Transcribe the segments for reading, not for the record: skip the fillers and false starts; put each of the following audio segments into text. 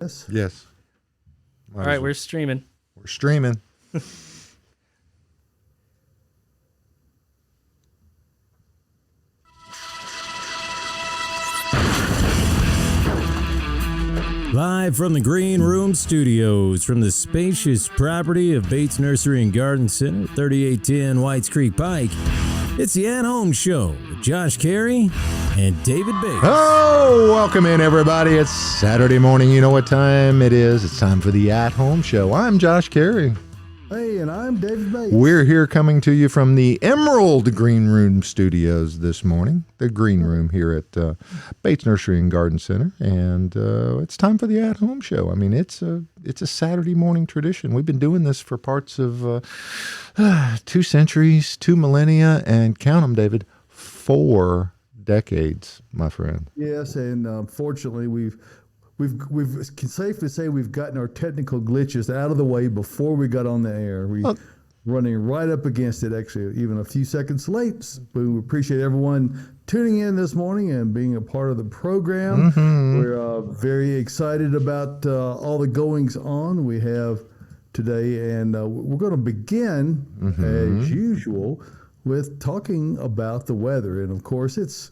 Yes. All right, we're streaming. We're streaming. Live from the Green Room Studios, from the spacious property of Bates Nursery and Garden Center, 3810 Whites Creek Pike, it's the At Home Show with Josh Cary and David Bates. Oh, welcome in, everybody. It's Saturday morning. You know what time it is. It's time for the At Home Show. I'm Josh Cary. Hey, and I'm David Bates. We're here coming to you from the Emerald Green Room Studios this morning, the Green Room here at Bates Nursery and Garden Center, and it's time for the At Home Show. I mean, it's a Saturday morning tradition. We've been doing this for parts of 2 centuries, 2 millennia, and count them, David, 4 decades, my friend. Yes, and fortunately, we can safely say we've gotten our technical glitches out of the way before we got on the air. Running right up against it, actually, even a few seconds late. But we appreciate everyone tuning in this morning and being a part of the program. Mm-hmm. We're very excited about all the goings on we have today, and we're going to begin, as usual, with talking about the weather. And of course, it's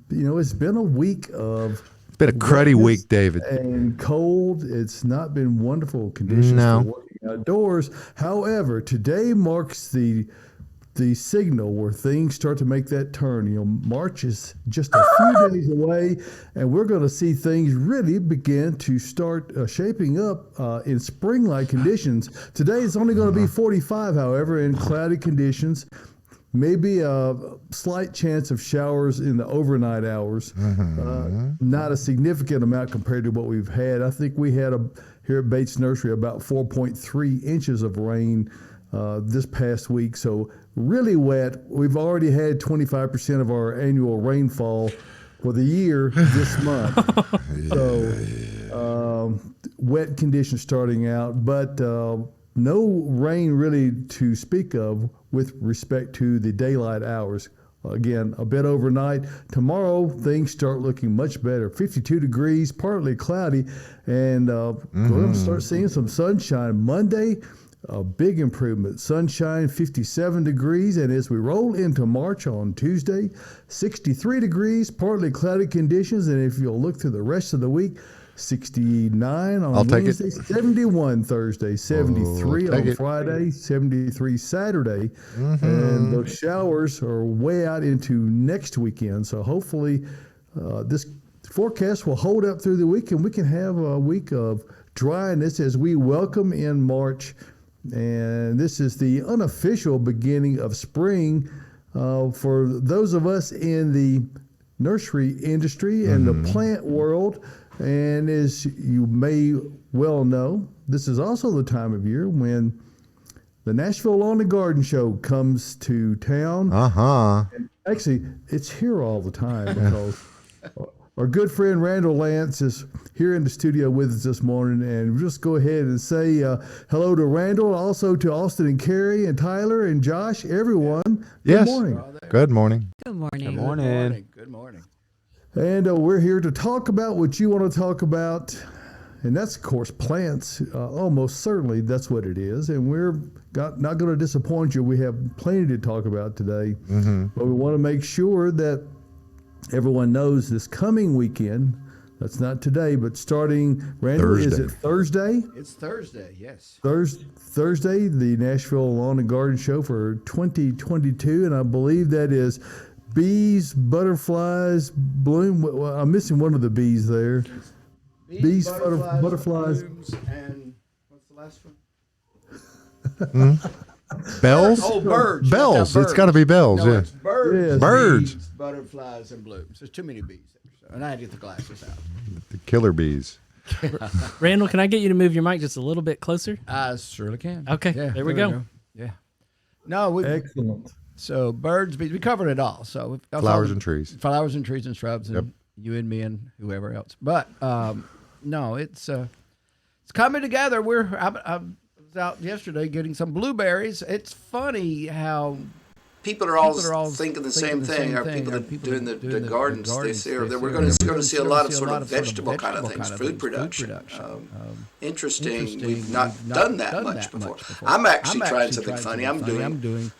been a week of. Been a cruddy week, David. And cold. It's not been wonderful conditions for working outdoors. However, today marks the signal where things start to make that turn. March is just a few days away, and we're going to see things really begin to start shaping up in spring-like conditions. Today it's only going to be 45, however, in cloudy conditions. Maybe a slight chance of showers in the overnight hours. Not a significant amount compared to what we've had. I think we had here at Bates Nursery about 4.3 inches of rain this past week. So really wet. We've already had 25% of our annual rainfall for the year this month. So wet conditions starting out, but no rain really to speak of with respect to the daylight hours. Again, a bit overnight. Tomorrow, things start looking much better. 52 degrees, partly cloudy, and we're going to start seeing some sunshine. Monday, a big improvement. Sunshine, 57 degrees, and as we roll into March on Tuesday, 63 degrees, partly cloudy conditions, and if you'll look through the rest of the week, 69 on Wednesday, 71 Thursday, 73 on Friday, 73 Saturday, and those showers are way out into next weekend. So hopefully this forecast will hold up through the week, and we can have a week of dryness as we welcome in March. And this is the unofficial beginning of spring for those of us in the nursery industry and the plant world. And as you may well know, this is also the time of year when the Nashville Lawn and Garden Show comes to town. And actually, it's here all the time because our good friend Randall Lantz is here in the studio with us this morning. And we'll just go ahead and say hello to Randall, also to Austin and Cary and Tyler and Josh, everyone. Good morning. Good morning. Good morning. Good morning. Good morning. And we're here to talk about what you want to talk about, and that's, of course, plants. Almost certainly that's what it is, and we're not going to disappoint you. We have plenty to talk about today, but we want to make sure that everyone knows this coming weekend, that's not today, but starting, Randall, is it Thursday? It's Thursday, yes. Thursday, the Nashville Lawn and Garden Show for 2022, and I believe that is bees, butterflies, bloom. Well, I'm missing one of the bees there. Bees, butterflies. Blooms, and what's the last one? Bells? Oh, birds. Bells. Birds. It's got to be bells. No, yeah. it's birds. Yes. Birds. Bees, butterflies, and blooms. There's too many bees there. So, and I had to get the glasses out. The killer bees. Randall, can I get you to move your mic just a little bit closer? I surely can. Okay, Yeah, there we go. Yeah. No, Excellent. So birds, bees, we covered it all. So we've got Flowers and trees. Flowers and trees and shrubs, and you and me and whoever else. But no, it's coming together. I was out yesterday getting some blueberries. It's funny how people are all thinking the same thing. Our people that are doing the gardens this year, we're going to see a lot of sort of vegetable kind of things, food production. Interesting. We've not done that much before. I'm actually trying something funny. I'm doing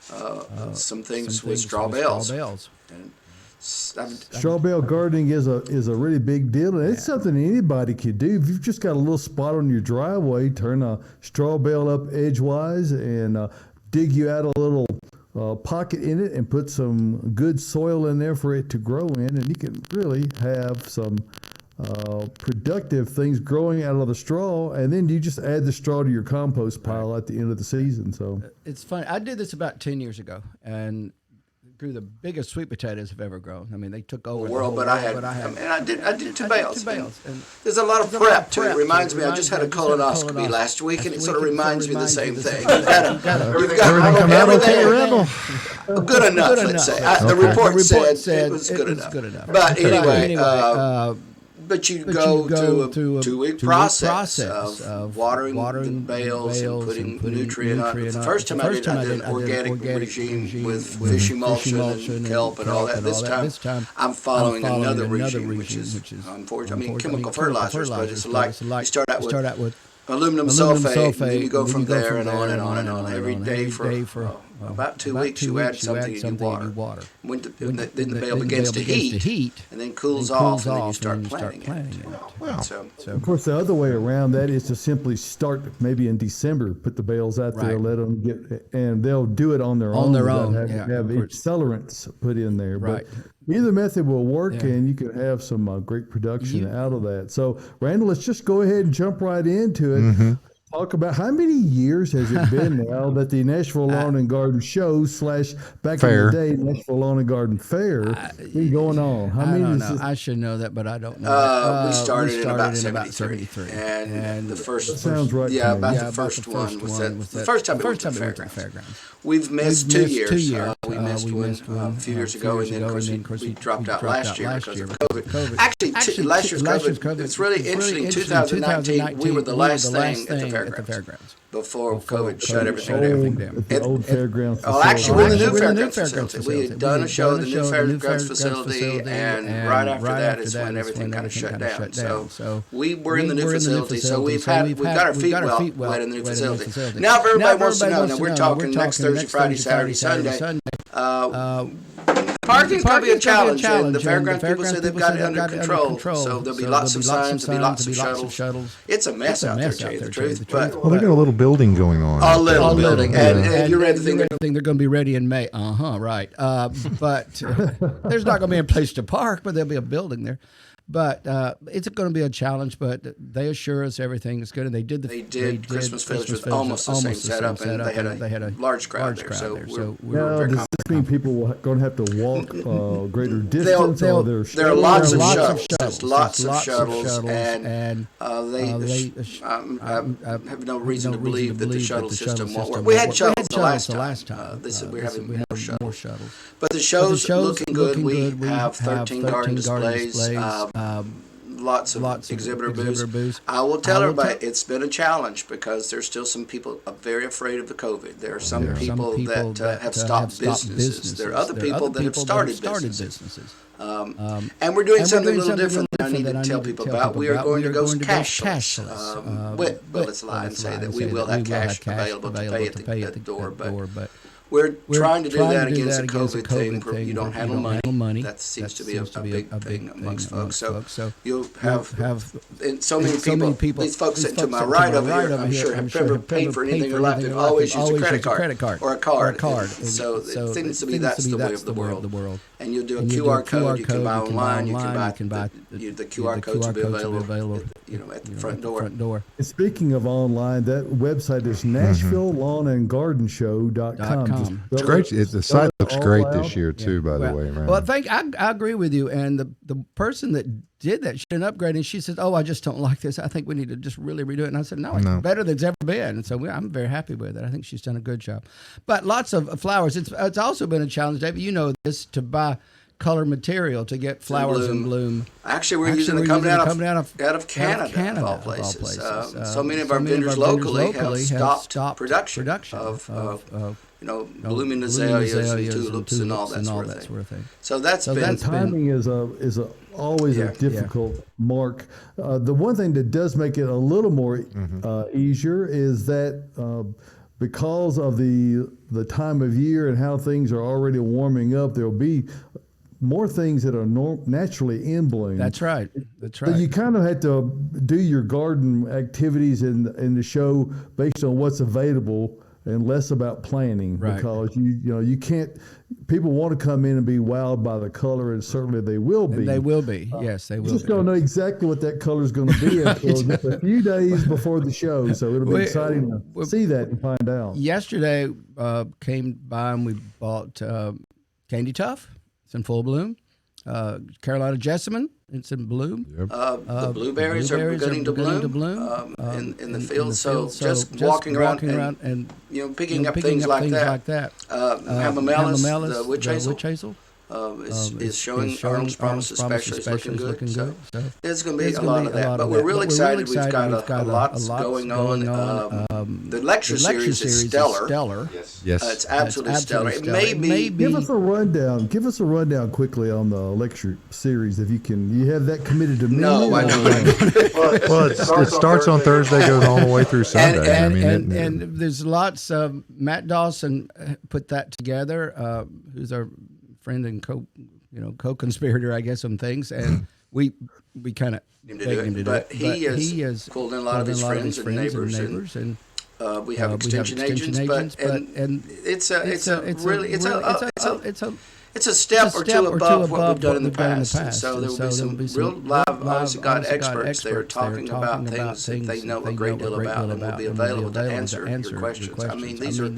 some things with straw bales. And straw bale gardening is a really big deal, and it's something anybody could do. If you've just got a little spot on your driveway, turn a straw bale up edgewise and dig you out a little pocket in it and put some good soil in there for it to grow in, and you can really have some productive things growing out of the straw, and then you just add the straw to your compost pile at the end of the season. So it's funny. I did this about 10 years ago, and grew the biggest sweet potatoes I've ever grown. I mean, they took over the world, but I did two bales. And there's a lot of prep to it. It reminds me, I just had a colonoscopy last week, and it sort of reminds me of the same thing. You've got everything come out okay, Randall? Good enough, let's say. The report said it was good enough. But anyway, but you go through a 2-week process of watering the bales and putting nutrient on. The first time I did an organic regime with fish emulsion and kelp and all that. This time I'm following another regime, which is unfortunately, chemical fertilizers, but it's like you start out with aluminum sulfate, and then you go from there and on and on and on. Every day for about 2 weeks, you add something in your water. Then the bale begins to heat, and then cools off, and then you start planting it. Wow. So, of course, the other way around that is to simply start maybe in December, put the bales out there, let them get, and they'll do it on their own. Have accelerants put in there. Right. But either method will work, and you can have some great production out of that. So, Randall, let's just go ahead and jump right into it. Mm-hmm. Talk about how many years has it been now that the Nashville Lawn and Garden Show / back Fair. in the day Nashville Lawn and Garden Fair been going on? How many? I don't know. I should know that, but I don't know. We started in about 73. And the first sounds right. The first one was the first time we went to the fairgrounds. We've missed 2 years. We missed one a few years ago, and then of course we dropped out last year because of COVID. Actually, last year's COVID. It's really interesting. 2019, we were the last thing at the fairgrounds before COVID shut everything down. At the old fairgrounds. Oh, actually, we're in the new fairgrounds facility. We had done a show in the new fairgrounds facility, and right after that is when everything kind of shut down. So we were in the new facility. So we've got our feet wet in the new facility. Now, if everybody wants to know, we're talking next Thursday, Friday, Saturday, Sunday. Parking's going to be a challenge, and the fairgrounds people say they've got it under control. So there'll be lots of signs, there'll be lots of shuttles. It's a mess out there, to tell you the truth. Well, they got a little building going on. A little building, and you read the thing. They're going to be ready in May. Right. But there's not going to be a place to park, but there'll be a building there. But it's going to be a challenge, but they assure us everything is good. And they did Christmas Village with almost the same setup, and they had a large crowd there. So we're very does this mean people are going to have to walk greater distance? There are lots of shuttles. Lots of shuttles, and they have no reason to believe that the shuttle system won't work. We had shuttles the last time. We're having more shuttles. But the show's looking good. We have 13 garden displays. Lots of exhibitor booths. I will tell everybody it's been a challenge because there's still some people very afraid of the COVID. There are some people that have stopped businesses. There are other people that have started businesses. And we're doing something a little different that I need to tell people about. We are going to go cashless. Well, let's lie and say that we will have cash available to pay at the door, but we're trying to do that against the COVID thing where you don't handle money. That seems to be a big thing amongst folks. So you'll have so many people, these folks sitting to my right over here, I'm sure have never paid for anything in their life. They've always used a credit card or a card. So it seems to be that's the way of the world. And you'll do a QR code. You can buy online. You can buy the QR codes will be available at the front door. And speaking of online, that website is NashvilleLawnandGardenShow.com. It's great. The site looks great this year too. By the way, well, I agree with you. And the person that did that, she did an upgrade, and she says, "Oh, I just don't like this. I think we need to just really redo it." And I said, "No, it's better than it's ever been." And so I'm very happy with it. I think she's done a good job. But lots of flowers. It's also been a challenge, David. You know this, to buy color material to get flowers in bloom. Actually, we're using it coming out of Canada, of all places. So many of our vendors locally have stopped production of blooming azaleas and tulips and all that sort of thing. So that's been timing is always a difficult mark. The one thing that does make it a little more easier is that because of the time of year and how things are already warming up, there'll be more things that are naturally in bloom. That's right. So you kind of have to do your garden activities in the show based on what's available and less about planning, because you can't. People want to come in and be wowed by the color, and certainly they will be. And they will be. Yes, they will. You just don't know exactly what that color is going to be until just a few days before the show. So it'll be exciting to see that and find out. Yesterday came by and we bought Candy Tuff. It's in full bloom. Carolina Jessamine. It's in bloom. Yep. The blueberries are beginning to bloom in the field. So just walking around and picking up things like that. Hamamelis, the witch hazel. Is showing Arnold's Promise especially is looking good. So there's going to be a lot of that. But we're real excited. We've got a lot going on. The lecture series is stellar. Yes. It's absolutely stellar. It may be. Give us a rundown. Give us a rundown quickly on the lecture series, if you can. You have that committed to me? No, I don't. Well, it starts on Thursday, goes all the way through Sunday. And there's lots of Matt Dawson put that together, who's our friend and co-conspirator, I guess, on things, and we kind of begged him to do it. But he has pulled in a lot of his friends and neighbors, and we have extension agents, but it's a step or two above what we've done in the past. So there will be some real live, honest-to-God experts there talking about things that they know a great deal about and will be available to answer your questions. I mean, these are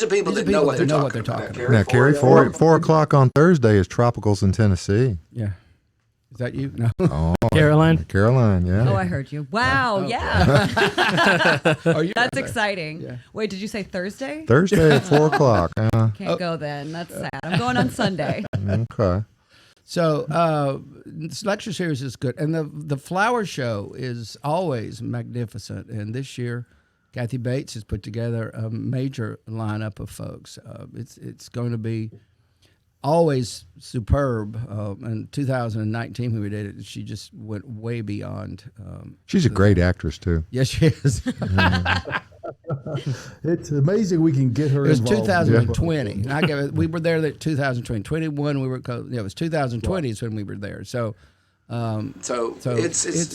people that know what they're talking about. Now, Cary, 4 o'clock on Thursday is Tropicals in Tennessee. Yeah. Is that you? No. Oh, Caroline, yeah. Oh, I heard you. Wow, yeah. That's That's exciting. Yeah. Wait, did you say Thursday? Thursday at 4 o'clock. Can't go then. That's sad. I'm going on Sunday. Okay. So this lecture series is good. And the flower show is always magnificent. And this year, Kathy Bates has put together a major lineup of folks. It's going to be always superb. In 2019, when we did it, she just went way beyond. She's a great actress, too. Yes, she is. It's amazing we can get her involved. It was 2020. Yeah. We were there at 2020. 21, we were. It was 2020 is when we were there. So it's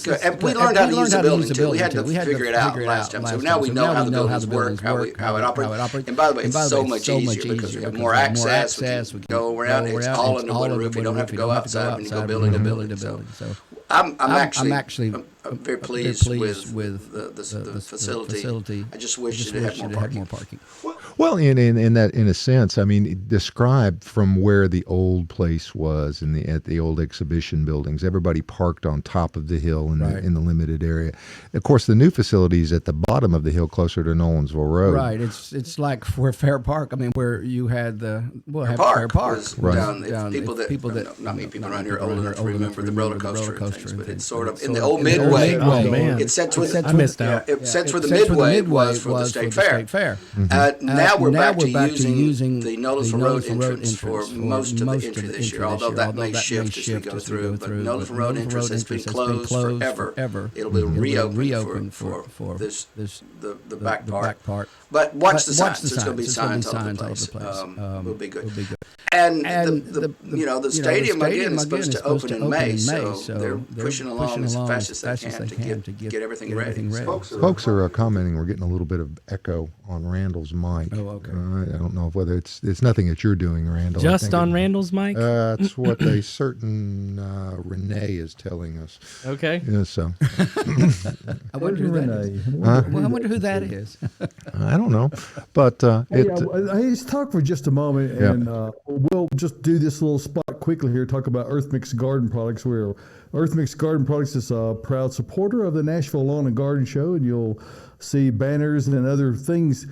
good. And we learned how to use the building too. We had to figure it out last time. So now we know how the buildings work, how it operates. And by the way, it's so much easier because we have more access. We can go around. It's all under one roof. We don't have to go outside when you go building to building. So I'm actually very pleased with the facility. I just wish it had more parking. Well, in a sense, I mean, describe from where the old place was at the old exhibition buildings. Everybody parked on top of the hill in the limited area. Of course, the new facility is at the bottom of the hill, closer to Nolensville Road. Right. It's like where Fair Park. I mean, where you had Fair Park. Was down. People that not many people around here old enough to remember the roller coaster and things, but it's sort of in the old Midway. Oh man, it sets where I missed out. It sets where the Midway was for the State Fair. Mm-hmm. Now we're back to using the Nolensville Road entrance for most of the entry this year, although that may shift as we go through. But Nolensville Road entrance has been closed forever. It'll be reopened for the back part. But watch the signs. There's going to be signs all over the place. Will be good. And the stadium again is supposed to open in May, so they're pushing along as fast as they can to get everything ready. Folks are commenting we're getting a little bit of echo on Randall's mic. Oh, okay. I don't know whether it's nothing that you're doing, Randall. Just on Randall's mic? That's what a certain Renee is telling us. Okay. Yeah, so. I wonder who that is. I wonder who that is. I don't know, but let's talk for just a moment, and we'll just do this little spot quickly here. Talk about Earth Mix Garden Products. Where Earth Mix Garden Products is a proud supporter of the Nashville Lawn and Garden Show, and you'll see banners and other things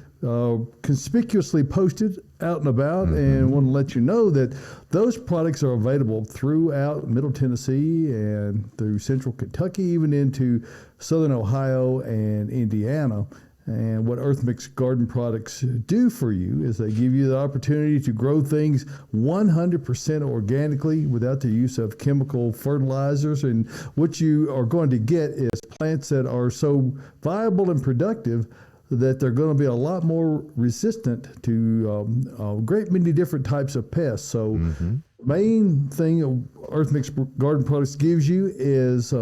conspicuously posted out and about. And want to let you know that those products are available throughout Middle Tennessee and through Central Kentucky, even into Southern Ohio and Indiana. And what EarthMix garden products do for you is they give you the opportunity to grow things 100% organically without the use of chemical fertilizers. And what you are going to get is plants that are so viable and productive that they're going to be a lot more resistant to a great many different types of pests. So main thing EarthMix garden products gives you is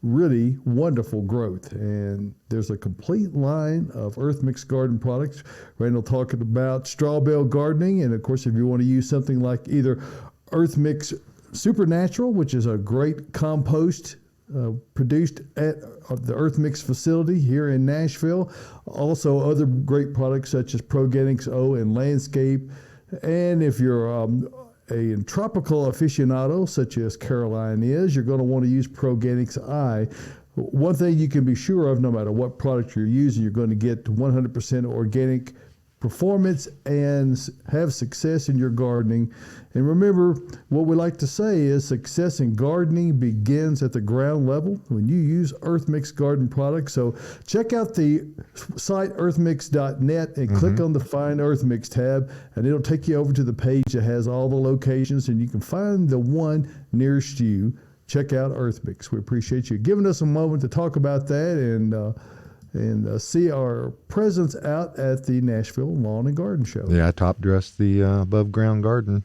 really wonderful growth. And there's a complete line of EarthMix garden products. Randall talking about straw bale gardening. And of course, if you want to use something like either EarthMix Supernatural, which is a great compost produced at the EarthMix facility here in Nashville. Also other great products such as Proganics O and Landscape. And if you're a tropical aficionado, such as Caroline is, you're going to want to use Proganics I. One thing you can be sure of, no matter what product you're using, you're going to get 100% organic performance and have success in your gardening. And remember, what we like to say is success in gardening begins at the ground level when you use EarthMix garden products. So check out the site earthmix.net and click on the Find EarthMix tab, and it'll take you over to the page that has all the locations, and you can find the one nearest you. Check out EarthMix. We appreciate you giving us a moment to talk about that and see our presence out at the Nashville Lawn and Garden Show. Yeah, I top dressed the above ground garden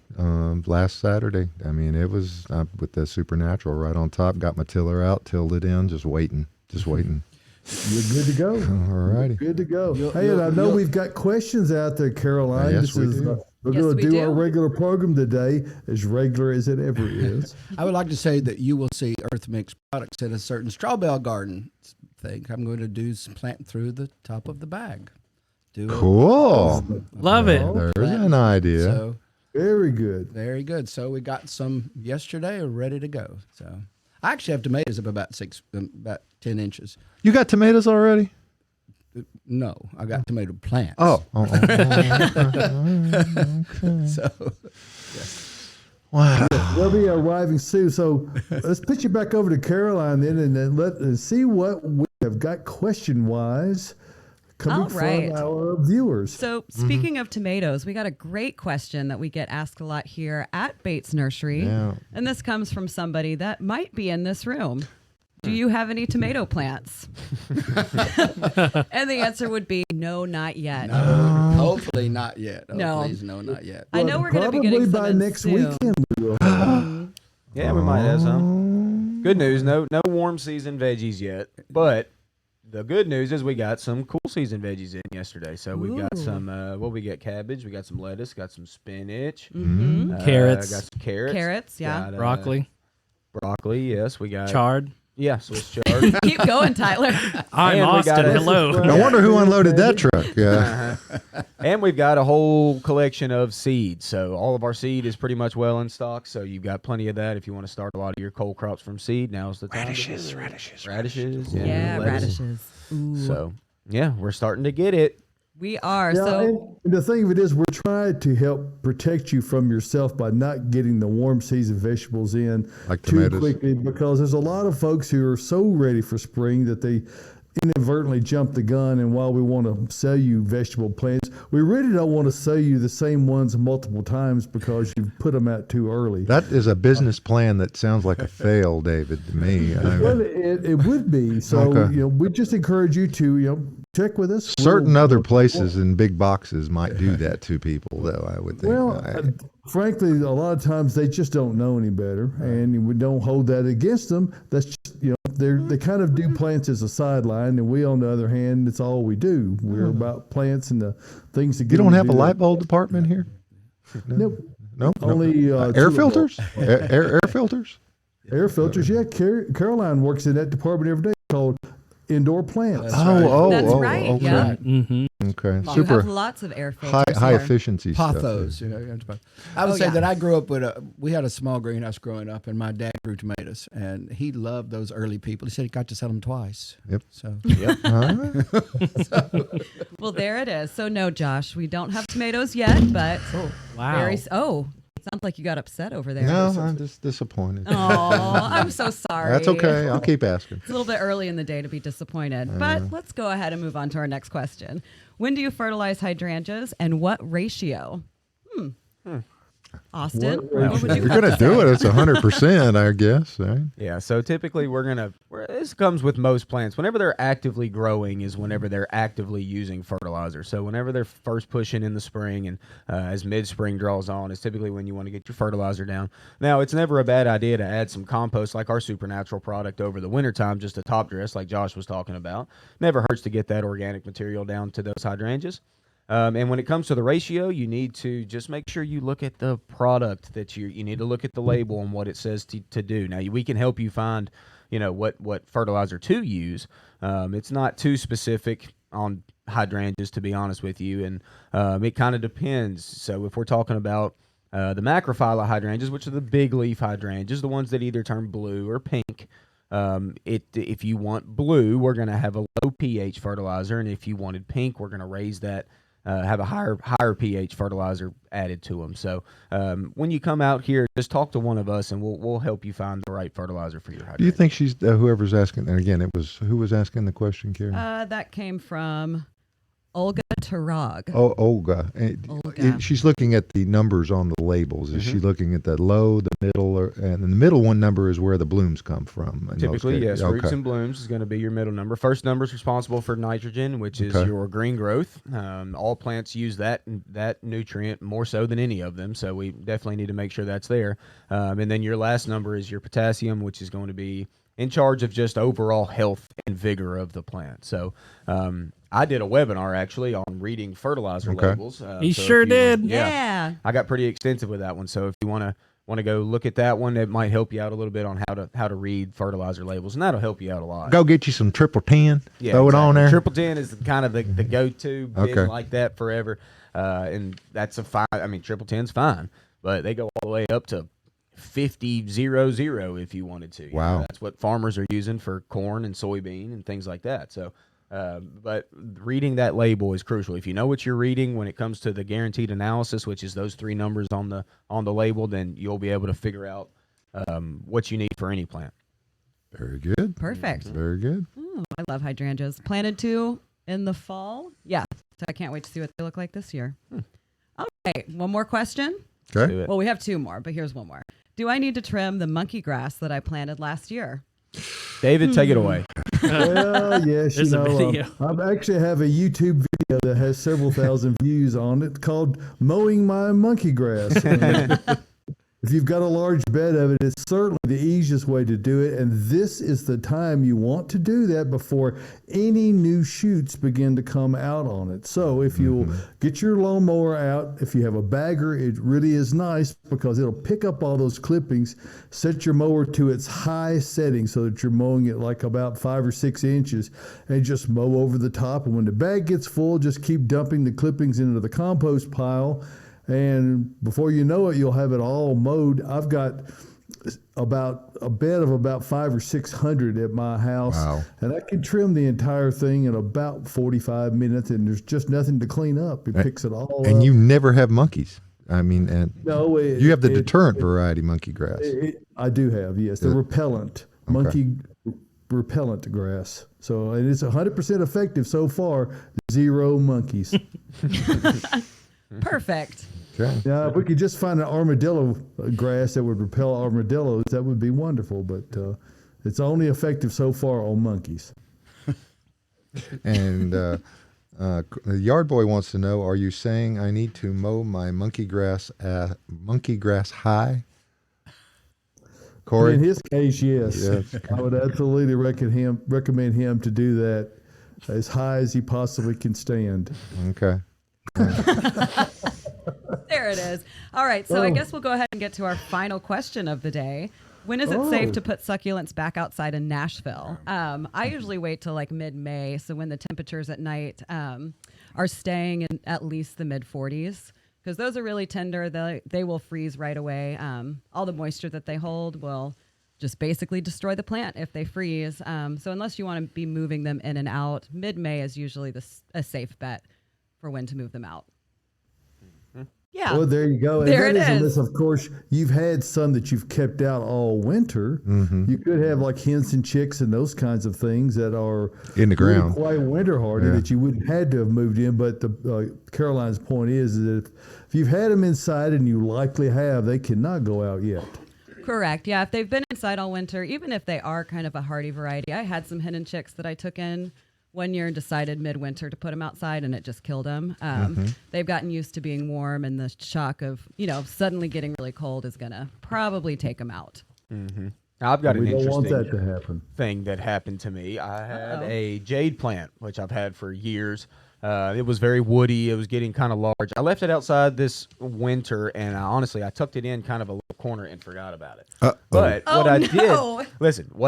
last Saturday. I mean, it was with the Supernatural right on top. Got my tiller out, tilled it in, just waiting. You're good to go. All righty. Good to go. Hey, and I know we've got questions out there, Caroline. Yes, we do. We're going to do our regular program today, as regular as it ever is. I would like to say that you will see EarthMix products in a certain straw bale garden thing. I'm going to do some planting through the top of the bag. Cool. Love it. There's an idea. So, very good. Very good. So we got some yesterday, ready to go. So I actually have tomatoes up about 10 inches. You got tomatoes already? No, I got tomato plants. Oh. Okay. So, wow. They'll be arriving soon. So let's pitch it back over to Caroline then, and then let's see what we have got question-wise coming from our viewers. So speaking of tomatoes, we got a great question that we get asked a lot here at Bates Nursery. Yeah. And this comes from somebody that might be in this room. Do you have any tomato plants? And the answer would be no, not yet. No, hopefully not yet. Oh, No. Please, no, not yet. I know we're going to be getting probably by some next soon. weekend we will. Yeah, we might have some. Good news, no warm season veggies yet. But the good news is we got some cool season veggies in yesterday. So we got some, we got cabbage, we got some lettuce, got some spinach, Carrots. got some carrots. Carrots, yeah. Got, Broccoli. Broccoli, yes. We got Chard. Yeah, Swiss chard. Keep going, Tyler. I'm And we got Austin. a- Hello. I wonder who unloaded that truck. Yeah. And we've got a whole collection of seeds. So all of our seed is pretty much well in stock. So you've got plenty of that if you want to start a lot of your cold crops from seed. Now's the time. Radishes. Yeah, lettuce. radishes. Ooh. So yeah, we're starting to get it. We are. Yeah, So and the thing of it is, we're trying to help protect you from yourself by not getting the warm season vegetables in Like too tomatoes. quickly, because there's a lot of folks who are so ready for spring that they inadvertently jump the gun. And while we want to sell you vegetable plants, we really don't want to sell you the same ones multiple times because you put them out too early. That is a business plan that sounds like a fail, David, to me. Well, it would be. So, Okay. we just encourage you to, check with us. Certain other places in big boxes might do that to people, though, I would think. Well, frankly, a lot of times they just don't know any better, and we don't hold that against them. That's just, they kind of do plants as a sideline, and we, on the other hand, it's all we do. We're about plants and the things that get you don't them to have a do light that. bulb department here? Nope. No? Only Air two filters? Air filters? Air filters, yeah. Caroline works in that department every day called indoor plants. That's right, Okay. yeah. Mm-hmm. Okay. you Super have lots of air filters high here. efficiency stuff. Pothos. I would say yeah. that I grew up with we had a small greenhouse growing up, and my dad grew tomatoes, and he loved those early people. He said he got to sell them twice. Yep. So Well, there it is. So no, Josh, we don't have tomatoes yet, but Wow. Sounds like you got upset over there. No, I'm just disappointed. Oh, I'm so sorry. That's okay. I'll keep asking. It's a little bit early in the day to be disappointed, but let's go ahead and move on to our next question. When do you fertilize hydrangeas, and what ratio? Austin, what would If you you're have going to to do say? it, it's 100%, I guess. Right? Yeah, so typically this comes with most plants. Whenever they're actively growing is whenever they're actively using fertilizer. So whenever they're first pushing in the spring and as mid-spring draws on is typically when you want to get your fertilizer down. Now, it's never a bad idea to add some compost like our Supernatural product over the wintertime, just a top dress like Josh was talking about. Never hurts to get that organic material down to those hydrangeas. And when it comes to the ratio, you need to just make sure you look at the product that you need to look at the label and what it says to do. Now, we can help you find, what fertilizer to use. It's not too specific on hydrangeas, to be honest with you, and it kind of depends. So if we're talking about the macrophylla hydrangeas, which are the big leaf hydrangeas, the ones that either turn blue or pink, if you want blue, we're going to have a low pH fertilizer, and if you wanted pink, we're going to raise that. Have a higher pH fertilizer added to them. So when you come out here, just talk to one of us, and we'll help you find the right fertilizer for your hydrangea. Do you think she's whoever's asking? And again, who was asking the question, Cary? That came from Olga Tarag. Oh, Olga. Olga. She's looking at the numbers on the labels. Is she looking at the low, the middle, and the middle one number is where the blooms come from? Typically, yes. Roots and blooms is going to be your middle number. First number is responsible for nitrogen, which is your green growth. All plants use that nutrient more so than any of them, so we definitely need to make sure that's there. And then your last number is your potassium, which is going to be in charge of just overall health and vigor of the plant. So I did a webinar actually on reading fertilizer labels. He sure did. Yeah. I got pretty extensive with that one. So if you want to go look at that one, it might help you out a little bit on how to read fertilizer labels, and that'll help you out a lot. Go get you some triple 10. Yeah, throw it on there. Triple 10 is kind of the go-to. Been like that forever, and that's a fine. I mean, triple 10's fine, but they go all the way up to 50-0-0 if you wanted to. Wow. That's what farmers are using for corn and soybean and things like that. So, but reading that label is crucial. If you know what you're reading when it comes to the guaranteed analysis, which is those three numbers on the label, then you'll be able to figure out what you need for any plant. Very good. Perfect. Very good. Ooh, I love hydrangeas. Planted to in the fall. Yeah. So I can't wait to see what they look like this year. Okay. One more question. Okay. Well, we have two more, but here's one more. Do I need to trim the monkey grass that I planted last year? David, take it away. Well, yes, There's a video. I actually have a YouTube video that has several thousand views on it called "Mowing My Monkey Grass." If you've got a large bed of it, it's certainly the easiest way to do it. And this is the time you want to do that before any new shoots begin to come out on it. So if you'll get your lawnmower out, if you have a bagger, it really is nice because it'll pick up all those clippings, set your mower to its high setting so that you're mowing it like about 5 or 6 inches, and just mow over the top. And when the bag gets full, just keep dumping the clippings into the compost pile. And before you know it, you'll have it all mowed. I've got about a bed of about 500 or 600 at my house. Wow. And I can trim the entire thing in about 45 minutes, and there's just nothing to clean up. It picks it all up. And you never have monkeys. I mean, and no, you have the deterrent variety monkey grass. I do have, yes. The repellent, monkey repellent grass. So and it's 100% effective so far. 0 monkeys. Perfect. Okay. Yeah, if we could just find an armadillo grass that would repel armadillos, that would be wonderful. But it's only effective so far on monkeys. And the yard boy wants to know: are you saying I need to mow my monkey grass high? Corey? In his case, yes. Yes. I would absolutely recommend him to do that as high as he possibly can stand. Okay. There it is. All right. So I guess we'll go ahead and get to our final question of the day. When is it safe to put succulents back outside in Nashville? I usually wait till like mid-May. So when the temperatures at night are staying in at least the mid-40s, because those are really tender. They will freeze right away. All the moisture that they hold will just basically destroy the plant if they freeze. So unless you want to be moving them in and out, mid-May is usually a safe bet for when to move them out. Yeah. Well, there you go. There and it that is. Unless, of course, you've had some that you've kept out all winter. Mm-hmm. You could have like hens and chicks and those kinds of things that are In the really ground. quite winter hardy that you wouldn't had to have moved in. But the Caroline's point is that if you've had them inside, and you likely have, they cannot go out yet. Correct. Yeah. If they've been inside all winter, even if they are kind of a hardy variety, I had some hen and chicks that I took in one year and decided midwinter to put them outside, and it just killed them. They've gotten used to being warm, and the shock of, suddenly getting really cold is going to probably take them out. Mm-hmm. I've got an We don't want interesting that to happen. thing that happened to me. I had a jade plant, which I've had for years. It was very woody. It was getting kind of large. I left it outside this winter, and I tucked it in kind of a little corner and forgot about it. But what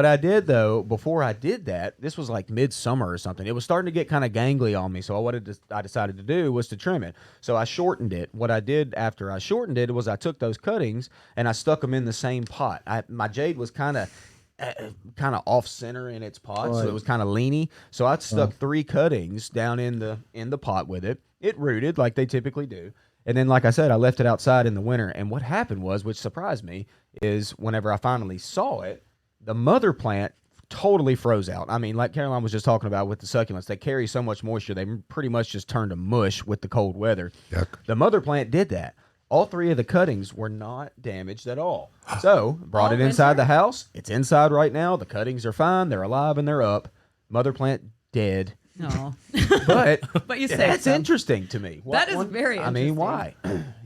I did though, before I did that, this was like midsummer or something. It was starting to get kind of gangly on me. So I decided to do was to trim it. So I shortened it. What I did after I shortened it was I took those cuttings and I stuck them in the same pot. My jade was kind of off center in its pot, so it was kind of leany. So I stuck 3 cuttings down in the pot with it. It rooted like they typically do. And then, like I said, I left it outside in the winter. And what happened was, which surprised me, is whenever I finally saw it, the mother plant totally froze out. I mean, like Caroline was just talking about with the succulents, they carry so much moisture, they pretty much just turn to mush with the cold weather. Yuck. The mother plant did that. All 3 of the cuttings were not damaged at all. So, brought it inside the house. It's inside right now. The cuttings are fine. They're alive and they're up. Mother plant dead. No. But you saved that's them. interesting to me. That is very I mean, interesting. why?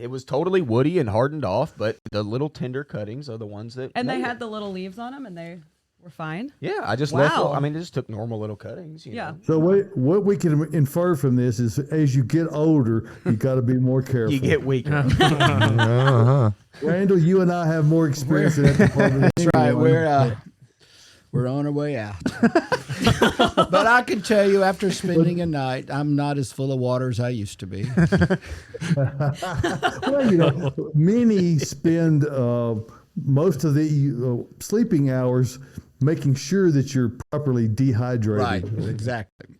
It was totally woody and hardened off, but the little tender cuttings are the ones that And they made had it. the little leaves on them, and they were fine. Yeah, I just Wow. I just took normal little cuttings. You know. So what we can infer from this is, as you get older, you got to be more careful. You get weaker. Uh-huh. Randall, you and I have more experience in that department. That's right. We're on our way out. But I can tell you, after spending a night, I'm not as full of water as I used to be. Well, many spend most of the sleeping hours making sure that you're properly dehydrated. Right. Exactly.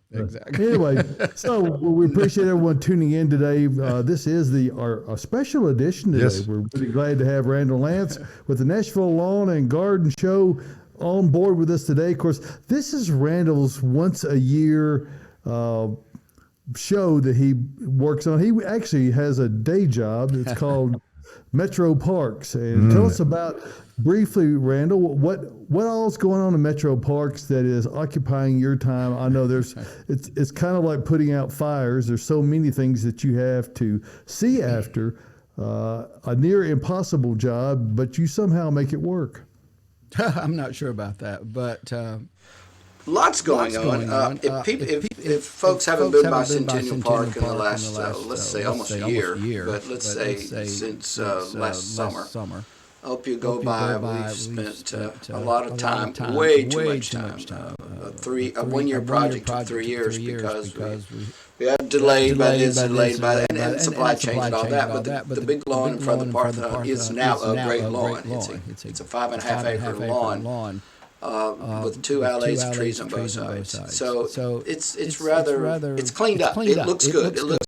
Anyway, so we appreciate everyone tuning in today. This is our special edition today. Yes. We're really glad to have Randall Lantz with the Nashville Lawn and Garden Show on board with us today. Of course, this is Randall's once a year show that he works on. He actually has a day job. It's called Metro Parks. And tell us about, briefly, Randall, what all's going on in Metro Parks that is occupying your time? I know it's kind of like putting out fires. There's so many things that you have to see after. A near impossible job, but you somehow make it work. I'm not sure about that, but Lots going on. If folks haven't been by Centennial Park in the last, let's say almost a year, but let's say since last summer, I hope you go by. We've spent a lot of time, way too much time. A 1 year project took 3 years because we had delayed by this and delayed by that, and supply chains and all that. But the big lawn in front of the park is now a great lawn. It's a 5.5 acre lawn. With 2 alleys of trees on both sides. So it's rather cleaned up. It looks good. It looks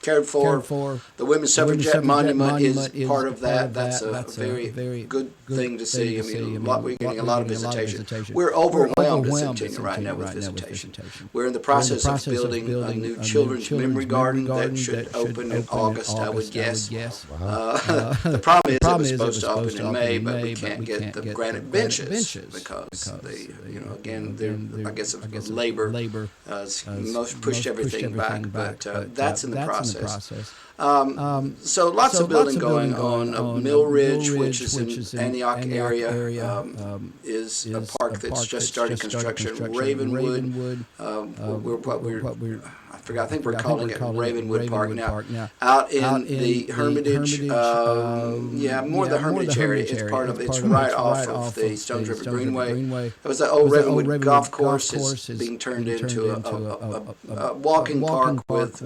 cared for. The Women's Suffragette Monument is part of that. That's a very good thing to see. I mean, we're getting a lot of visitation. We're overwhelmed at Centennial right now with visitation. We're in the process of building a new children's memory garden that should open in August, I would guess. The problem is it was supposed to open in May, but we can't get the granite benches because they, I guess labor most pushed everything back. But that's in the process. So lots of building going on. Mill Ridge, which is in Antioch area, is a park that's just started construction. Ravenwood, I think we're calling it Ravenwood Park now. Out in the Hermitage, more the Hermitage area. It's right off of the Stones River Greenway. It was the old Ravenwood Golf Course. It's being turned into a walking park with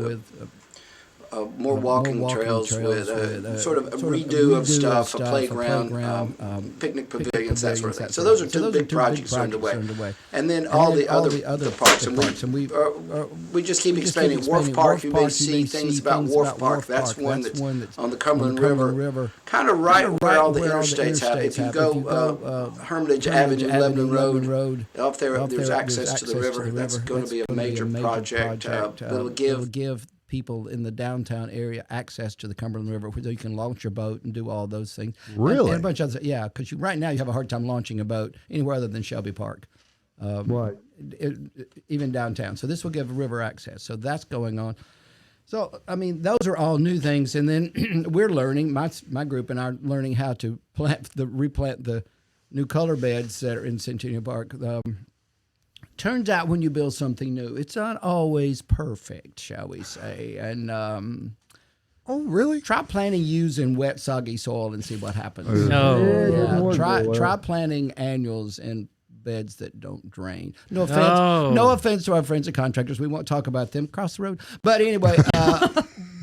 more walking trails with sort of a redo of stuff, a playground, picnic pavilions, that sort of thing. So those are two big projects underway. And then all the other parks. And we just keep expanding. Wharf Park, you may see things about Wharf Park. That's one that's on the Cumberland River, kind of right where all the interstates happen. If you go Hermitage Avenue, Lebanon Road, up there, there's access to the river. That's going to be a major project that'll give people in the downtown area access to the Cumberland River, where you can launch your boat and do all those things. Really? And a bunch of other, yeah, because right now you have a hard time launching a boat anywhere other than Shelby Park. Right. Even downtown. So this will give river access. So that's going on. So, I mean, those are all new things. And then we're learning, my group and I are learning how to replant the new color beds that are in Centennial Park. Turns out when you build something new, it's not always perfect, shall we say. And oh, really? Try planting using wet, soggy soil and see what happens. No. Try planting annuals in beds that don't drain. No offense to our friends and contractors. We won't talk about them across the road. But anyway,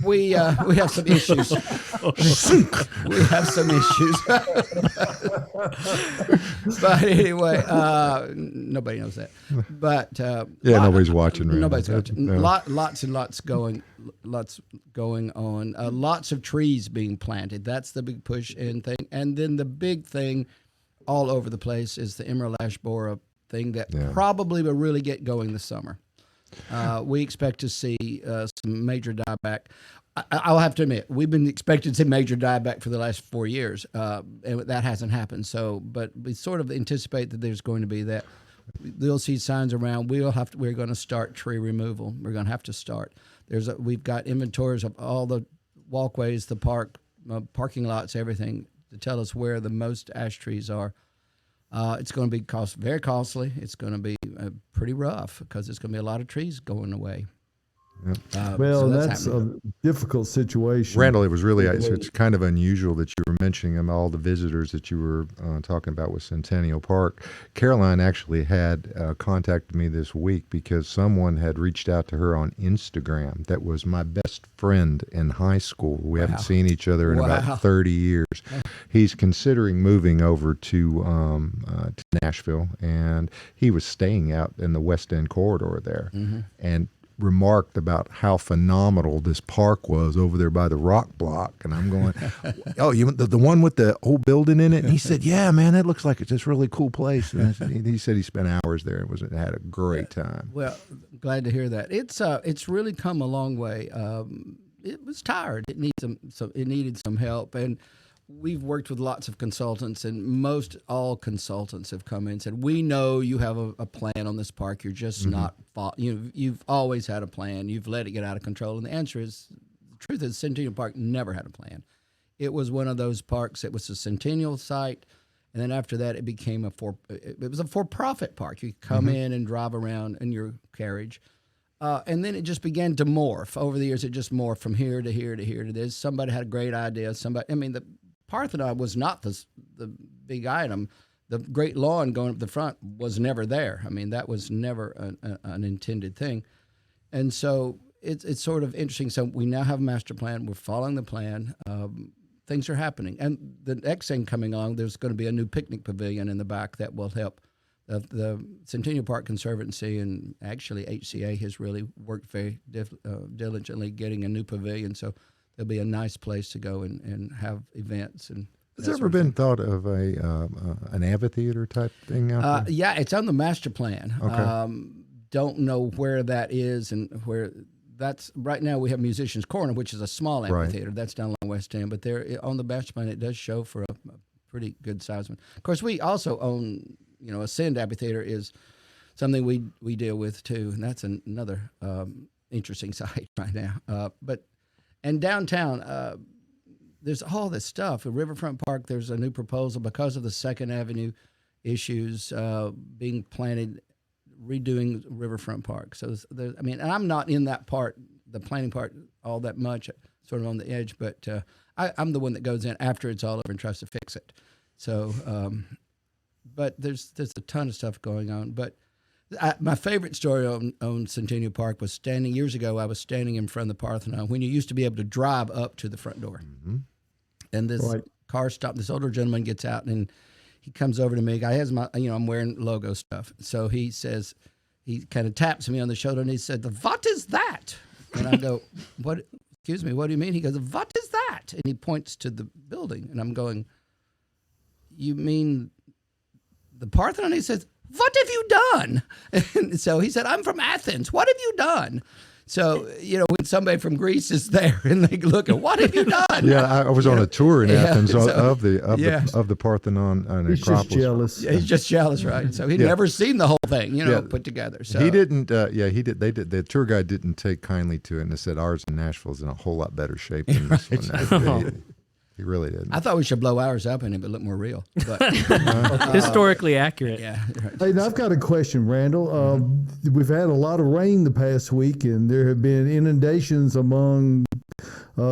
we have some issues. We have some issues. But anyway, nobody knows that. But nobody's watching. Really. Nobody's watching. No. Lots going on. Lots of trees being planted. That's the big push and thing. And then the big thing all over the place is the emerald ash borer thing that probably will really get going this summer. We expect to see some major dieback. I'll have to admit, we've been expecting to see major dieback for the last 4 years, and that hasn't happened. So, but we sort of anticipate that there's going to be that. You'll see signs around. We're going to start tree removal. We're going to have to start. We've got inventories of all the walkways, the parking lots, everything, to tell us where the most ash trees are. It's going to be very costly. It's going to be pretty rough because there's going to be a lot of trees going away. Well, that's a difficult situation. Randall, it was really, it's kind of unusual that you were mentioning all the visitors that you were talking about with Centennial Park. Caroline actually had contacted me this week because someone had reached out to her on Instagram that was my best friend in high school. We haven't seen each other in about 30 years. He's considering moving over to Nashville, and he was staying out in the West End corridor there. Mm-hmm. And remarked about how phenomenal this park was over there by the rock block. And I'm going, oh, you the one with the old building in it? And he said, yeah, man, that looks like it's just really cool place. And he said he spent hours there and had a great time. Well, glad to hear that. It's really come a long way. It was tired. It needed some help. And we've worked with lots of consultants, and most all consultants have come in and said, we know you have a plan on this park. You're just not, you've always had a plan. You've let it get out of control. And the answer is, the truth is, Centennial Park never had a plan. It was one of those parks. It was a centennial site. And then after that, it became it was a for-profit park. You come in and drive around in your carriage. And then it just began to morph. Over the years, it just morphed from here to here to here to this. Somebody had a great idea. The Parthenon was not the big item. The great lawn going up the front was never there. I mean, that was never an intended thing. And so it's sort of interesting. So we now have a master plan. We're following the plan. Things are happening. And the next thing coming along, there's going to be a new picnic pavilion in the back that will help. The Centennial Park Conservancy and actually HCA has really worked very diligently getting a new pavilion. So there'll be a nice place to go and have events. And has there ever been thought of an amphitheater type thing out there? Yeah, it's on the master plan. Okay. Don't know where that is and where that's. Right now we have Musicians Corner, which is a small amphitheater. Right. That's down along West End. But there on the master plan, it does show for a pretty good size one. Of course, we also own, Ascend Amphitheater is something we deal with too, and that's another interesting site right now. And downtown, there's all this stuff. At Riverfront Park, there's a new proposal because of the 2nd Avenue issues being planted, redoing Riverfront Park. So, and I'm not in that part, the planning part, all that much, sort of on the edge, but I'm the one that goes in after it's all over and tries to fix it. So, but there's a ton of stuff going on. But My favorite story on Centennial Park was years ago. I was standing in front of the Parthenon when you used to be able to drive up to the front door. Mm-hmm. And this car stopped. This older gentleman gets out and he comes over to me. I has my, I'm wearing logo stuff. So he says, he kind of taps me on the shoulder and he said, "What is that?" And I go, "What? Excuse me, what do you mean?" He goes, "What is that?" And he points to the building. And I'm going, "You mean the Parthenon?" He says, "What have you done?" And so he said, "I'm from Athens. What have you done?" So, when somebody from Greece is there and they look at, "What have you done?" Yeah, I was on a tour in Athens of the Parthenon and He's Acropolis. just jealous. Yeah, he's just jealous, right? So he'd never seen the whole thing, put together. So he didn't. He did. They did. The tour guide didn't take kindly to it, and they said ours in Nashville is in a whole lot better shape than this one. He really didn't. I thought we should blow ours up and it would look more real. But historically accurate. Yeah. Right. Hey, now I've got a question, Randall. We've had a lot of rain the past week, and there have been inundations among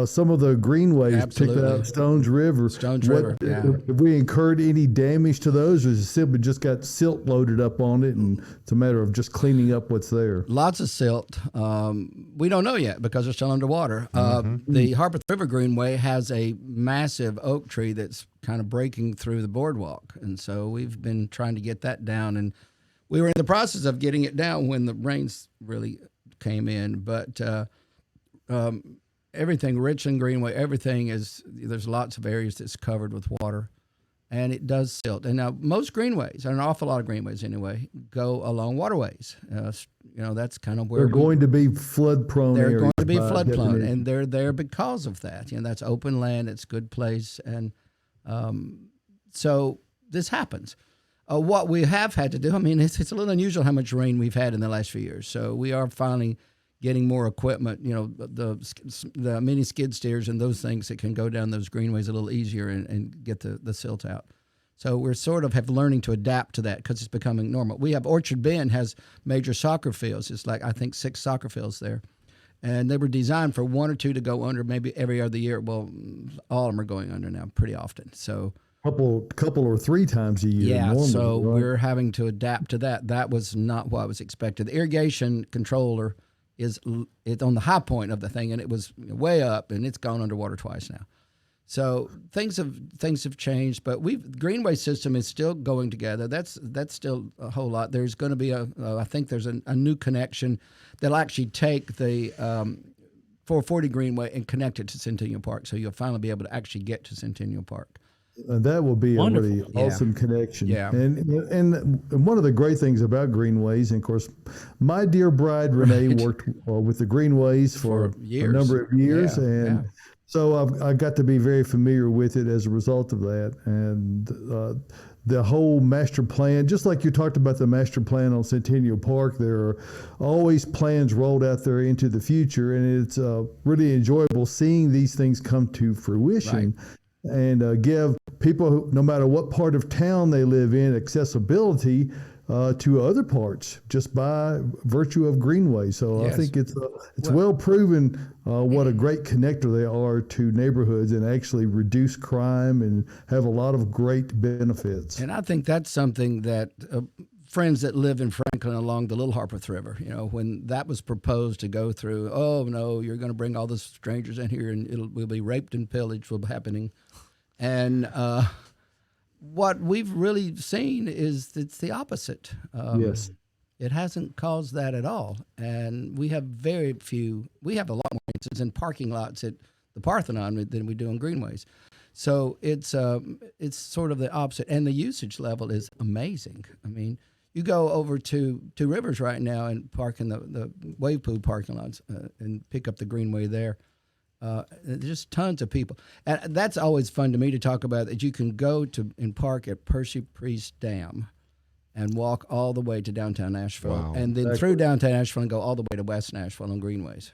some of the greenways, particularly out Stones River. River, yeah. Have we incurred any damage to those, or has it simply just got silt loaded up on it, and it's a matter of just cleaning up what's there? Lots of silt. We don't know yet because they're still underwater. The Harpeth River Greenway has a massive oak tree that's kind of breaking through the boardwalk, and so we've been trying to get that down, and we were in the process of getting it down when the rains really came in, but everything, Richland Greenway, there's lots of areas that's covered with water, and it does silt. And now most greenways, an awful lot of greenways anyway, go along waterways. That's kind of where they're going to be flood prone. They're going to be flood prone, and they're there because of that. That's open land. It's a good place, and so this happens. What we have had to do, it's a little unusual how much rain we've had in the last few years. So we are finally getting more equipment, the mini skid steers and those things that can go down those greenways a little easier and get the silt out. So we're sort of learning to adapt to that because it's becoming normal. We have Orchard Bend has major soccer fields. It's like, I think, 6 soccer fields there. And they were designed for 1 or 2 to go under maybe every other year. Well, all of them are going under now pretty often. So couple or 3 times a year. Yeah, normally, so right? we're having to adapt to that. That was not what was expected. The irrigation controller it's on the high point of the thing, and it was way up, and it's gone underwater twice now. So things have changed, but Greenway system is still going together. That's still a whole lot. There's going to be I think there's a new connection that'll actually take the 440 Greenway and connect it to Centennial Park. So you'll finally be able to actually get to Centennial Park. That will be Wonderful. a really awesome connection. Yeah. And one of the great things about Greenways, and of course, my dear bride Renee worked with the Greenways for a number of years, so I got to be very familiar with it as a result of that. And the whole master plan, just like you talked about the master plan on Centennial Park, there are always plans rolled out there into the future, and it's really enjoyable seeing these things come to fruition. Right. And give people, no matter what part of town they live in, accessibility to other parts just by virtue of Greenway. So I think it's well proven what a great connector they are to neighborhoods and actually reduce crime and have a lot of great benefits. And I think that's something that friends that live in Franklin along the Little Harpeth River, when that was proposed to go through, oh no, you're going to bring all the strangers in here and we'll be raped and pillaged will be happening. And what we've really seen is it's the opposite. Yes. It hasn't caused that at all. And we have we have a lot more instances in parking lots at the Parthenon than we do on Greenways. So it's sort of the opposite. And the usage level is amazing. You go over to Two Rivers right now and park in the wave pool parking lots and pick up the Greenway there. Just tons of people. And that's always fun to me to talk about, that you can go to and park at Percy Priest Dam and walk all the way to downtown Nashville, and then through downtown Nashville and go all the way to West Nashville on Greenways.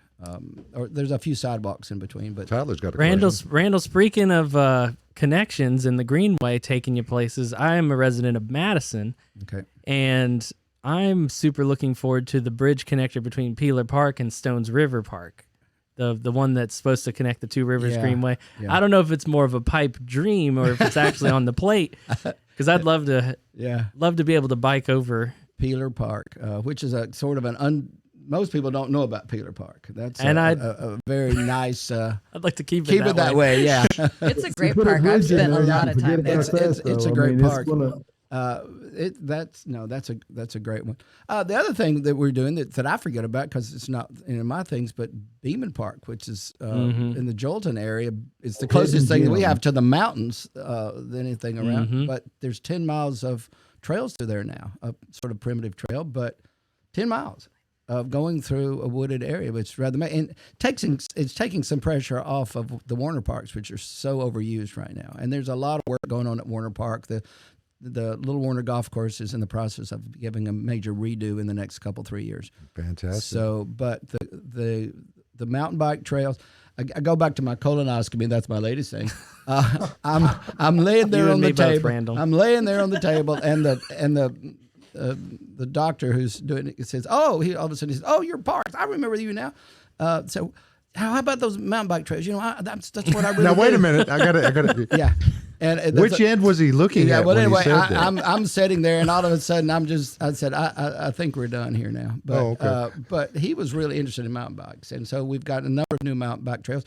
Or there's a few sidewalks in between. But Tyler's got a Randall, question. speaking of connections in the Greenway taking you places, I am a resident of Madison. Okay. And I'm super looking forward to the bridge connector between Peeler Park and Stones River Park. The one that's supposed to connect the Two Rivers Greenway. Yeah. I don't know if it's more of a pipe dream or if it's actually on the plate, because I'd love to be able to bike over Peeler Park, which is a sort of most people don't know about Peeler Park. That's a very nice. I'd like to keep it that way. Yeah, it's a great park. I've spent a lot of time there. It's a great park. That's a great one. The other thing that we're doing that I forget about because it's not in my things, but Beeman Park, which is in the Jolton area, is the closest thing that we have to the mountains than anything around. But there's 10 miles of trails through there now, a sort of primitive trail, but 10 miles of going through a wooded area, which rather and it's taking some pressure off of the Warner Parks, which are so overused right now. And there's a lot of work going on at Warner Park. The Little Warner Golf Course is in the process of giving a major redo in the next 3 years. Fantastic. So, but the mountain bike trails. I go back to my colonoscopy. That's my latest thing. I'm laying there on the table. Randall. I'm laying there on the table, and the doctor who's doing it says, he all of a sudden he says, "Oh, you're Parks. I remember you now." So how about those mountain bike trails? That's what I really Now wait a minute. I got it. Yeah. And which end was he looking at? Well, when anyway, he said that? I'm sitting there, and all of a sudden, I said, I think we're done here now. But but he was really interested in mountain bikes, and so we've got a number of new mountain bike trails.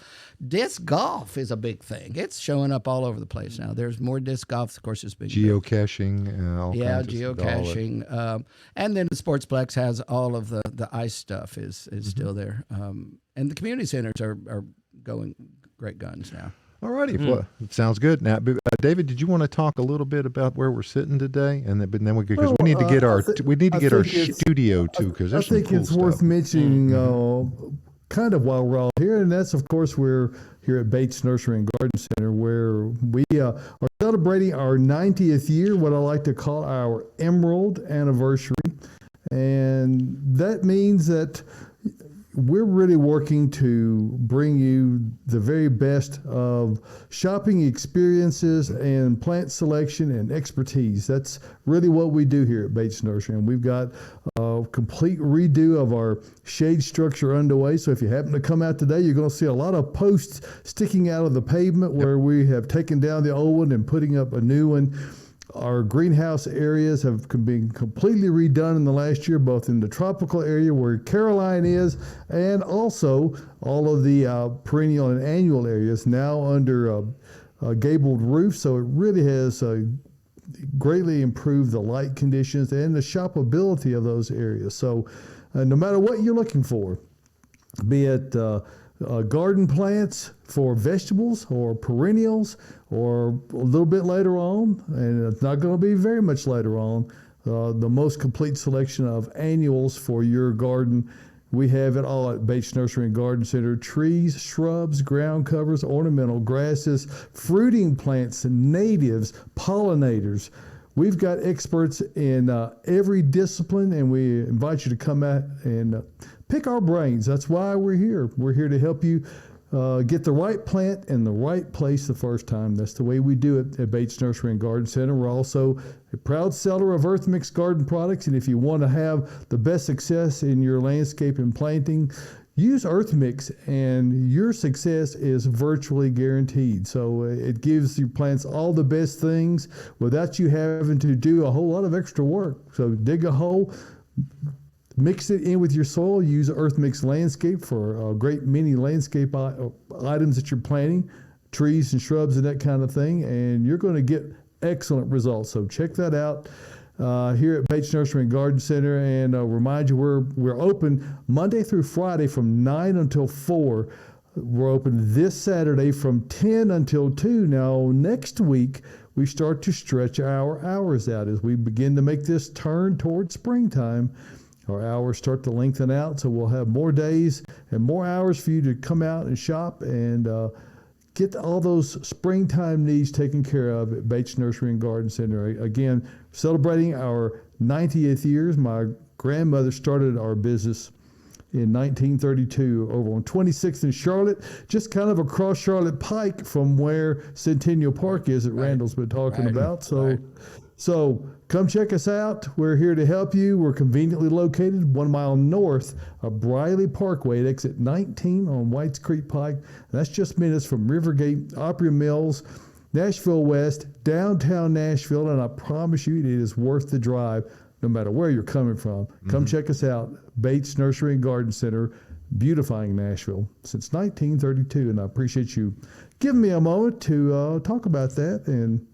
Disc golf is a big thing. It's showing up all over the place now. There's more disc golf, of course. It's big. Geocaching, all kinds geocaching, and then the Sportsplex has all of the ice stuff is still there, and the community centers are going great guns now. All righty. Well, sounds good. Now, David, did you want to talk a little bit about where we're sitting today, and then we need to get our studio too, because I think it's worth mentioning kind of while we're all here, and that's of course we're here at Bates Nursery and Garden Center, where we are celebrating our 90th year, what I like to call our Emerald Anniversary, and that means that we're really working to bring you the very best of shopping experiences and plant selection and expertise. That's really what we do here at Bates Nursery. And we've got a complete redo of our shade structure underway. So if you happen to come out today, you're going to see a lot of posts sticking out of the pavement where we have taken down the old one and putting up a new one. Our greenhouse areas have been completely redone in the last year, both in the tropical area where Caroline is, and also all of the perennial and annual areas now under a gabled roof. So it really has greatly improved the light conditions and the shoppability of those areas. So no matter what you're looking for, be it garden plants for vegetables or perennials, or a little bit later on, and it's not going to be very much later on, the most complete selection of annuals for your garden. We have it all at Bates Nursery and Garden Center. Trees, shrubs, ground covers, ornamental grasses, fruiting plants, natives, pollinators. We've got experts in every discipline, and we invite you to come out and pick our brains. That's why we're here. We're here to help you get the right plant in the right place the first time. That's the way we do it at Bates Nursery and Garden Center. We're also a proud seller of Earth Mix garden products, and if you want to have the best success in your landscape and planting, use Earth Mix, and your success is virtually guaranteed. So it gives your plants all the best things without you having to do a whole lot of extra work. So dig a hole, mix it in with your soil. Use Earth Mix Landscape for a great many landscape items that you're planting, trees and shrubs and that kind of thing, and you're going to get excellent results. So check that out here at Bates Nursery and Garden Center, and remind you we're open Monday through Friday from 9 until 4. We're open this Saturday from 10 until 2. Now next week we start to stretch our hours out as we begin to make this turn towards springtime. Our hours start to lengthen out, so we'll have more days and more hours for you to come out and shop and get all those springtime needs taken care of at Bates Nursery and Garden Center. Again, celebrating our 90th years. My grandmother started our business in 1932 over on 26th in Charlotte, just kind of across Charlotte Pike from where Centennial Park is that Randall's been talking about. So come check us out. We're here to help you. We're conveniently located 1 mile north of Briley Parkway at exit 19 on Whites Creek Pike. That's just minutes from Rivergate, Opry Mills, Nashville West, downtown Nashville, and I promise you it is worth the drive. no matter where you're coming from. Come check us out, Bates Nursery and Garden Center, beautifying Nashville since 1932. And I appreciate you giving me a moment to talk about that and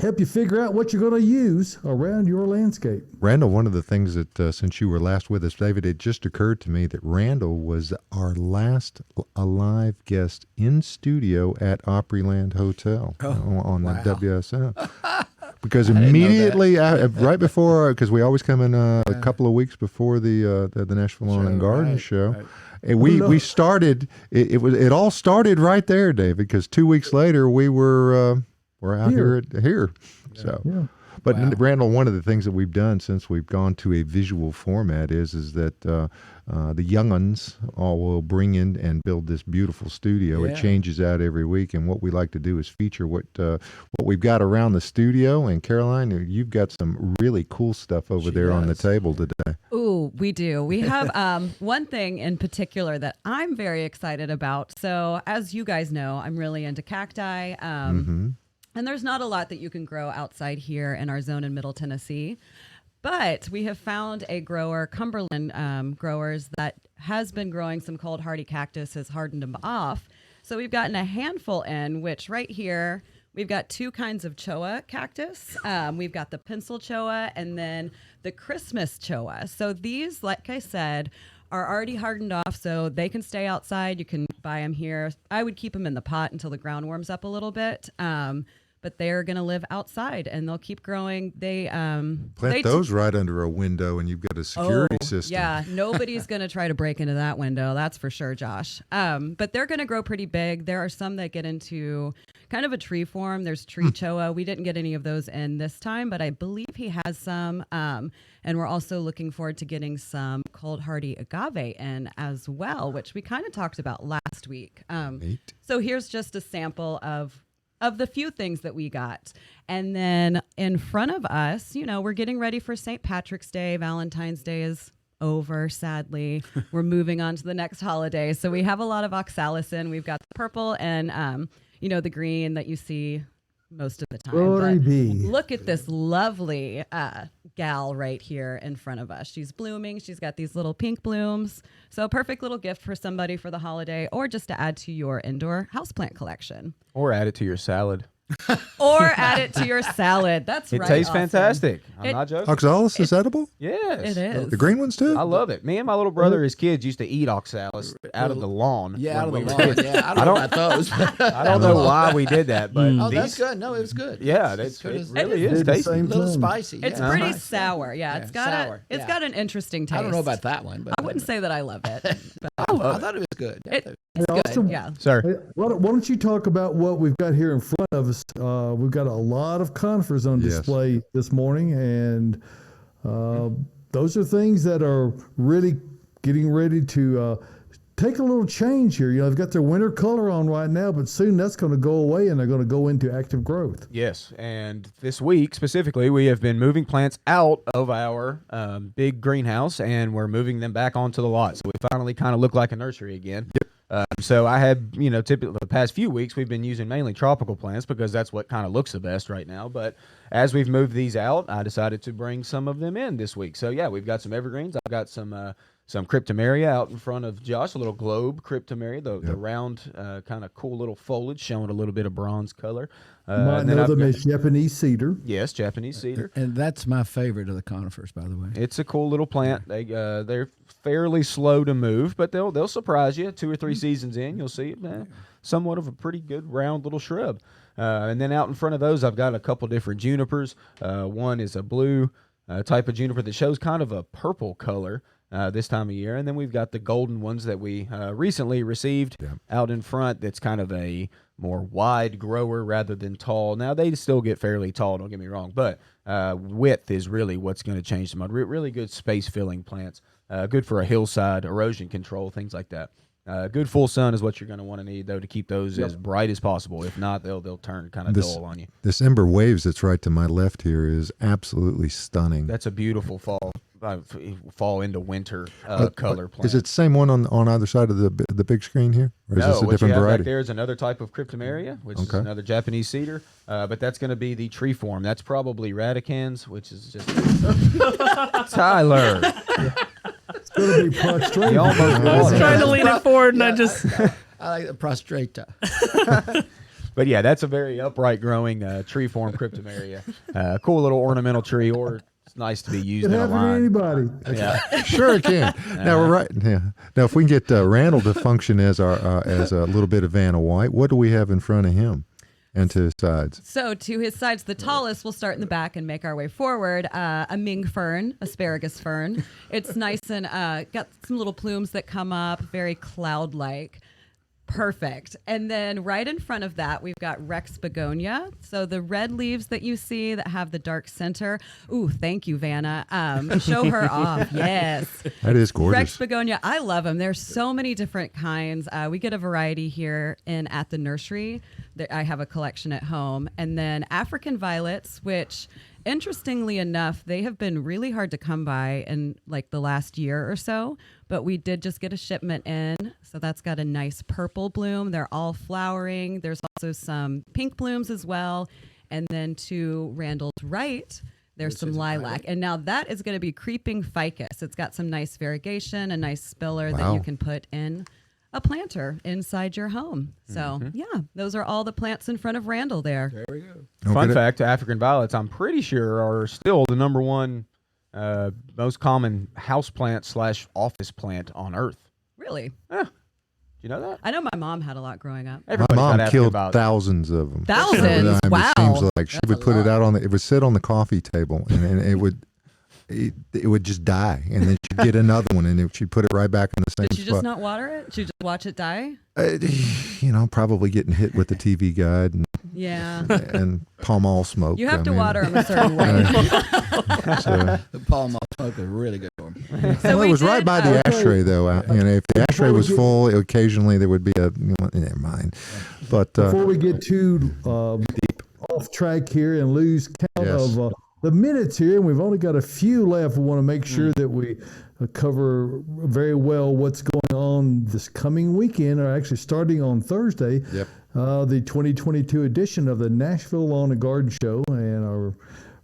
help you figure out what you're going to use around your landscape. Randall, one of the things that since you were last with us, David, it just occurred to me that Randall was our last alive guest in studio at Opryland Hotel on the WSM. Because immediately, right before, because we always come in a couple of weeks before the Nashville Lawn and Garden Show. Right. And we started. It all started right there, David. Because 2 weeks later we're out here. So, but Randall, one of the things that we've done since we've gone to a visual format is that the young uns all will bring in and build this beautiful studio. It changes out every week, and what we like to do is feature what we've got around the studio. And Caroline, you've got some really cool stuff over there on the table today. Ooh, we do. We have one thing in particular that I'm very excited about. So, as you guys know, I'm really into cacti. And there's not a lot that you can grow outside here in our zone in Middle Tennessee. But we have found a grower, Cumberland growers, that has been growing some cold hardy cactus, has hardened them off. So we've gotten a handful in, which right here, we've got two kinds of choa cactus. We've got the pencil choa and then the Christmas choa. So these, like I said, are already hardened off, so they can stay outside. You can buy them here. I would keep them in the pot until the ground warms up a little bit. But they're going to live outside, and they'll keep growing. Plant those right under a window, and you've got a security system. Yeah, nobody's going to try to break into that window. That's for sure, Josh. But they're going to grow pretty big. There are some that get into kind of a tree form. There's tree choa. We didn't get any of those in this time, but I believe he has some. And we're also looking forward to getting some cold hardy agave in as well, which we kind of talked about last week. So here's just a sample of the few things that we got. And then in front of us, we're getting ready for St. Patrick's Day. Valentine's Day is over, sadly. We're moving on to the next holiday. So we have a lot of oxalis in. We've got the purple and, the green that you see most of the time. Glory be. Look at this lovely gal right here in front of us. She's blooming. She's got these little pink blooms. So perfect little gift for somebody for the holiday, or just to add to your indoor houseplant collection. Or add it to your salad. Or add it to your salad. That's right. It tastes Austin. fantastic. I'm not joking. Oxalis is edible? Yes. It is. The green ones too? I love it. Me and my little brother as kids used to eat oxalis out of the lawn. Yeah, out of the lawn. Yeah, I don't know about those. I don't know why we did that, but that's good. No, it was good. Yeah, it really is tasty. A little spicy. It's pretty sour. Yeah, it's got sour. It's got an interesting taste. I don't know about that one, but I wouldn't say that I love it. But I thought it was good. It's Austin, good. Yeah. Sir. Why don't you talk about what we've got here in front of us? We've got a lot of conifers on display this morning, and those are things that are really getting ready to take a little change here. They've got their winter color on right now, but soon that's going to go away, and they're going to go into active growth. Yes, and this week specifically, we have been moving plants out of our big greenhouse, and we're moving them back onto the lot. So we finally kind of look like a nursery again. Yep. So I had, typically the past few weeks, we've been using mainly tropical plants because that's what kind of looks the best right now. But as we've moved these out, I decided to bring some of them in this week. So yeah, we've got some evergreens. I've got some cryptomeria out in front of Josh, a little globe cryptomeria, the round kind of cool little foliage showing a little bit of bronze color. Might know them as Japanese cedar. Yes, Japanese cedar. And that's my favorite of the conifers, by the way. It's a cool little plant. They're fairly slow to move, but they'll surprise you. 2 or 3 seasons in, you'll see somewhat of a pretty good round little shrub. And then out in front of those, I've got a couple different junipers. One is a blue type of juniper that shows kind of a purple color this time of year. And then we've got the golden ones that we recently received out in front that's kind of a more wide grower rather than tall. Now, they still get fairly tall, don't get me wrong, but width is really what's going to change them. Really good space-filling plants, good for a hillside, erosion control, things like that. Good full sun is what you're going to want to need, though, to keep those as bright as possible. If not, they'll turn kind of dull on you. This Ember Waves that's right to my left here is absolutely stunning. That's a beautiful fall into winter color plant. Is it the same one on either side of the big screen here? Or is No, this a what different you have variety? back there is another type of cryptomeria, which is another Japanese cedar, but that's going to be the tree form. That's probably radicans, which is just Tyler. It's going to be prostrate. You almost I was trying to lean it forward, and I like the prostrata. But yeah, that's a very upright growing tree form cryptomeria. Cool little ornamental tree, or it's nice to be used It in a happen to line. anybody. Yeah. Sure it can. Now we're right. Yeah. Now if we can get Randall to function as as a little bit of Vanna White, what do we have in front of him and to his sides? So to his sides, the tallest, we'll start in the back and make our way forward. A Ming fern, asparagus fern. It's nice and got some little plumes that come up, very cloud-like. Perfect. And then right in front of that, we've got Rex begonia. So the red leaves that you see that have the dark center. Ooh, thank you, Vanna. Show her off. Yes. That is gorgeous. Rex begonia. I love them. There's so many different kinds. We get a variety here at the nursery. I have a collection at home. And then African violets, which interestingly enough, they have been really hard to come by in like the last year or so, but we did just get a shipment in. So that's got a nice purple bloom. They're all flowering. There's also some pink blooms as well. And then to Randall's right, there's some lilac. And now that is going to be creeping ficus. It's got some nice variegation, a nice spiller that you can put in a planter inside your home. So yeah, those are all the plants in front of Randall there. There we go. Fun fact, African violets, I'm pretty sure, are still the number one most common house plant / office plant on Earth. Really? Yeah. Do you know that? I know my mom had a lot growing up. My mom killed thousands of them. Thousands? Wow. It seems like she would put it out it would sit on the coffee table and it would just die, and then she'd get another one, and she'd put it right back in the same spot. Did she just not water it? She just watch it die? Probably getting hit with the TV guide and Pall Mall smoke. You have to water them a certain way. The Pall Mall smoke is really good for them. So it was right by the ashtray, though. If the ashtray was full, occasionally there would be never mind. But before we get too off track here and lose count of the minutes here, and we've only got a few left. We want to make sure that we cover very well what's going on this coming weekend, or actually starting on Thursday. Yep. The 2022 edition of the Nashville Lawn and Garden Show, and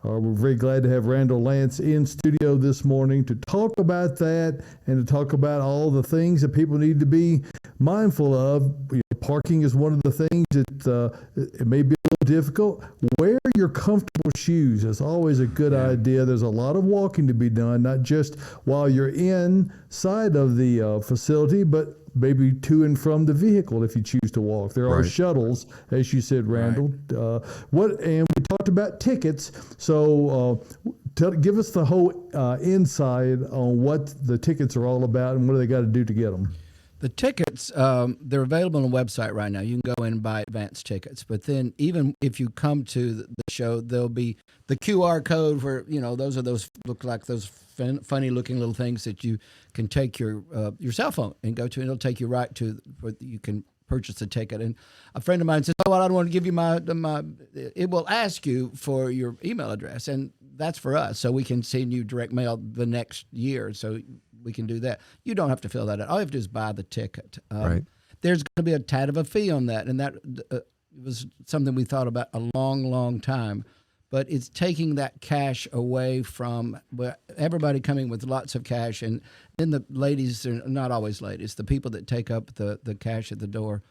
we're very glad to have Randall Lantz in studio this morning to talk about that and to talk about all the things that people need to be mindful of. Parking is one of the things that it may be a little difficult. Wear your comfortable shoes. It's always a good idea. There's a lot of walking to be done, not just while you're inside of the facility, but maybe to and from the vehicle if you choose to walk. There are shuttles, as you said, Randall. And we talked about tickets. So give us the whole inside on what the tickets are all about and what do they got to do to get them. The tickets, they're available on the website right now. You can go in and buy advance tickets. But then even if you come to the show, there'll be the QR code where, those look like those funny looking little things that you can take your cell phone and go to, and it'll take you right to where you can purchase a ticket. And a friend of mine says, I don't want to give you my it will ask you for your email address. And that's for us. So we can send you direct mail the next year. So we can do that. You don't have to fill that out. All you have to do is buy the ticket. There's going to be a tad of a fee on that, and that was something we thought about a long, long time. But it's taking that cash away from everybody coming with lots of cash, and then the ladies, are not always ladies, the people that take up the cash at the door.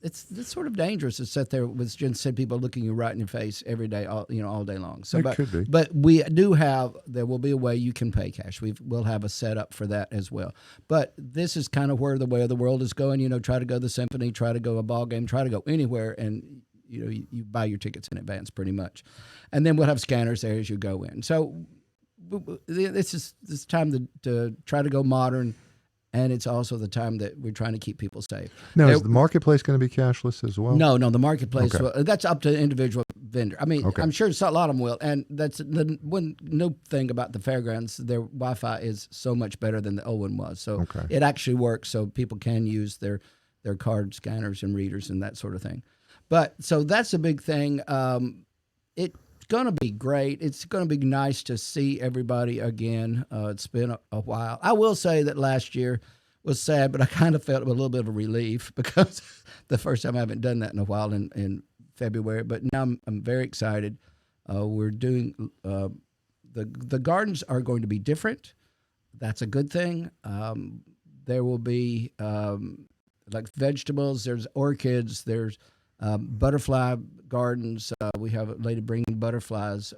It's sort of dangerous to sit there with said people looking you right in your face every day, all day long. So, could be. But there will be a way you can pay cash. We'll have a setup for that as well. But this is kind of where the way of the world is going. Try to go to the symphony, try to go to a ball game, try to go anywhere, and you buy your tickets in advance pretty much, and then we'll have scanners there as you go in. So this time to try to go modern. And it's also the time that we're trying to keep people safe. Now, is the marketplace going to be cashless as well? No, the marketplace, that's up to individual vendor. I mean, I'm sure a lot of them will. And that's the one new thing about the fairgrounds. Their Wi-Fi is so much better than the old one was. So it actually works, so people can use their card scanners and readers and that sort of thing. But so that's a big thing. It's going to be great. It's going to be nice to see everybody again. It's been a while. I will say that last year was sad, but I kind of felt a little bit of a relief because the first time I haven't done that in a while in February. But now I'm very excited. We're doing the gardens are going to be different. That's a good thing. There will be like vegetables. There's orchids. There's butterfly gardens. We have a lady bringing butterflies.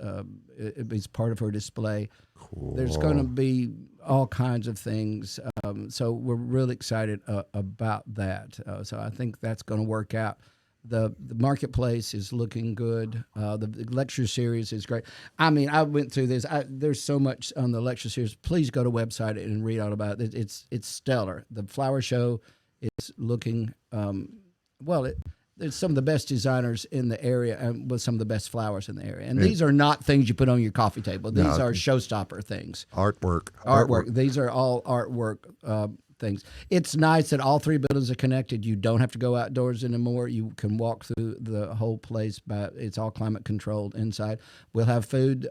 It's part of her display. Cool. There's going to be all kinds of things. So we're really excited about that. So I think that's going to work out. The marketplace is looking good. The lecture series is great. I mean, I went through this. There's so much on the lecture series. Please go to the website and read all about it. It's stellar. The flower show is looking there's some of the best designers in the area and with some of the best flowers in the area. And these are not things you put on your coffee table. These are showstopper things. Artwork. These are all artwork things. It's nice that all three buildings are connected. You don't have to go outdoors anymore. You can walk through the whole place, but it's all climate controlled inside. We'll have food.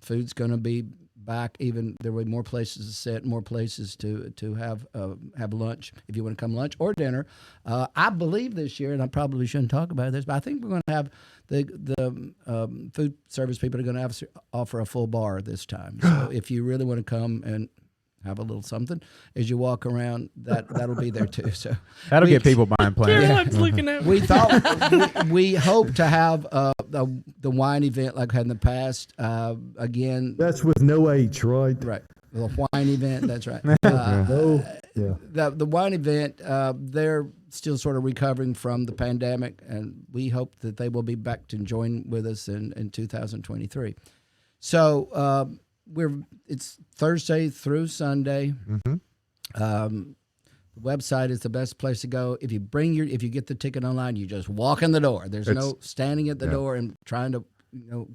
Food's going to be back. Even there will be more places to sit, more places to have lunch if you want to come lunch or dinner. I believe this year, and I probably shouldn't talk about this, but I think we're going to have the food service people are going to offer a full bar this time. So if you really want to come and have a little something as you walk around, that'll be there too. So that'll get people buying plants. Caroline's looking at me. We thought we hope to have the wine event like we had in the past. Again, that's with no H, right? Right. The wine event. That's right. The wine event. They're still sort of recovering from the pandemic, and we hope that they will be back to join with us in 2023. So. It's Thursday through Sunday. Mm-hmm. The website is the best place to go. If you get the ticket online, you just walk in the door. There's no standing at the door and trying to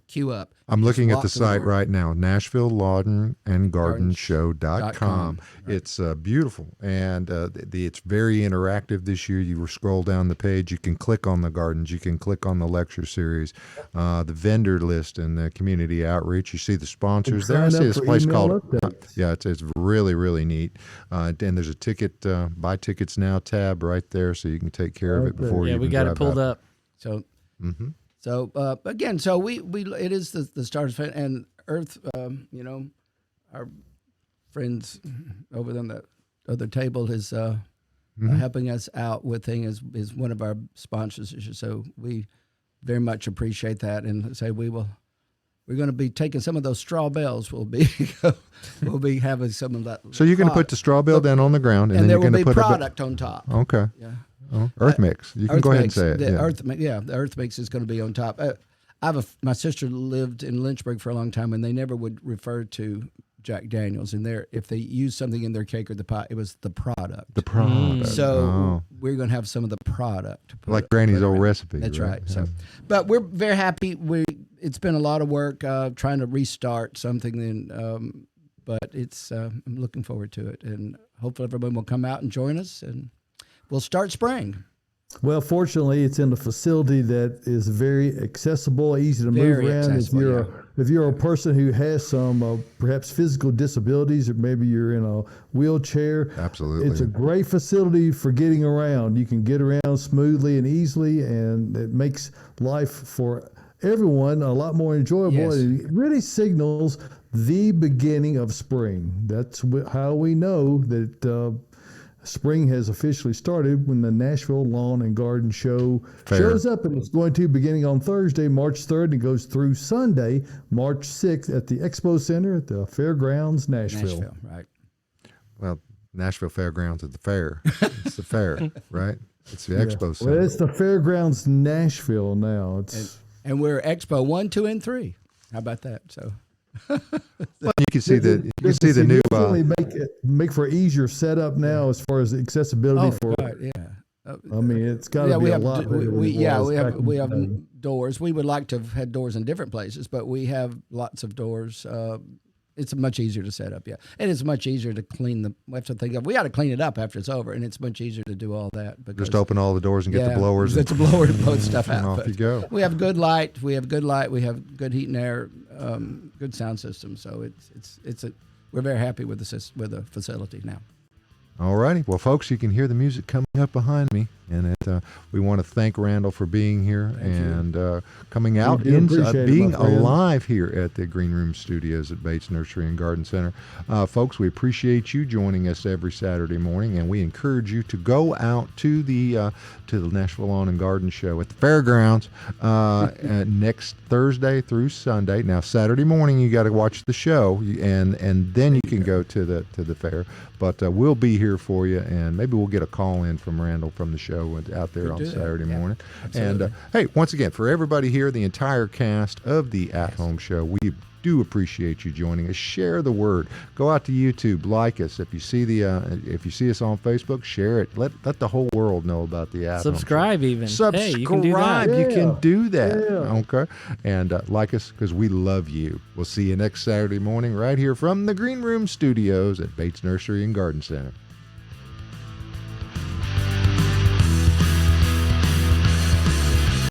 queue up. I'm looking at the site right now, Nashville Lawn and Garden Show.com. It's beautiful, and it's very interactive this year. You scroll down the page, you can click on the gardens, you can click on the lecture series, the vendor list, and the community outreach. You see the sponsors there. I see this place called it's really, really neat. And there's a buy tickets now tab right there, so you can take care of it before you. Yeah, we got it pulled up. So. Mm-hmm. So again, it is the Stars and Earth. Our friends over on the other table is helping us out with things. Is one of our sponsors. So we very much appreciate that, and say we're going to be taking some of those straw bales. We'll be having some of that. So you're going to put the straw bale down on the ground, and then there you're going to put product on top. Okay. Yeah. Oh, Earth Mix. You can go ahead and say it. The Earth Mix is going to be on top. My sister lived in Lynchburg for a long time, and they never would refer to Jack Daniels. And if they used something in their cake or the pie, it was the product. The product. So we're going to have some of the product. Like Granny's old recipe. That's right. So, but we're very happy. It's been a lot of work trying to restart something, but it's I'm looking forward to it, and hopefully everyone will come out and join us, and we'll start spring. Well, fortunately, it's in a facility that is very accessible, easy to move around. If you're a person who has some perhaps physical disabilities, or maybe you're in a wheelchair, absolutely, it's a great facility for getting around. You can get around smoothly and easily, and it makes life for everyone a lot more enjoyable. Yes. It really signals the beginning of spring. That's how we know that spring has officially started, when the Nashville Lawn and Garden Show shows up, and it's going to beginning on Thursday, March 3rd, and it goes through Sunday, March 6th at the Expo Center at the Fairgrounds, Nashville. Right. Well, Nashville Fairgrounds at the fair. It's the fair, right? It's the Expo Center. Well, it's the Fairgrounds Nashville now. And we're Expo 1, 2, and 3. How about that? So. Well, you can see the new make for easier setup now as far as accessibility for I mean, it's got to be a lot better than it was we back have in the day. doors. We would like to have had doors in different places, but we have lots of doors. It's much easier to set up, and it's much easier to clean the. We have to think of. We got to clean it up after it's over, and it's much easier to do all that. Because, just open all the doors and get the blowers. Get the blower to blow stuff out. And off you go. We have good light. We have good heat and air. Good sound system. So we're very happy with the facility now. All righty. Well, folks, you can hear the music coming up behind me. And we want to thank Randall for being here and coming out, being alive here at the Green Room Studios at Bates Nursery and Garden Center. Folks, we appreciate you joining us every Saturday morning, and we encourage you to go out to the Nashville Lawn and Garden Show at the fairgrounds next Thursday through Sunday. Now, Saturday morning, you got to watch the show, and then you can go to the fair. But we'll be here for you, and maybe we'll get a call in from Randall from the show out there on Saturday morning. Absolutely. And hey, once again, for everybody here, the entire cast of the At Home Show, we do appreciate you joining us. Share the word. Go out to YouTube, like us. If you see us on Facebook, share it. Let the whole world know about the At Home Show. Subscribe even. Subscribe. Hey, you can do that. You can do that. Okay. And like us because we love you. We'll see you next Saturday morning right here from the Green Room Studios at Bates Nursery and Garden Center.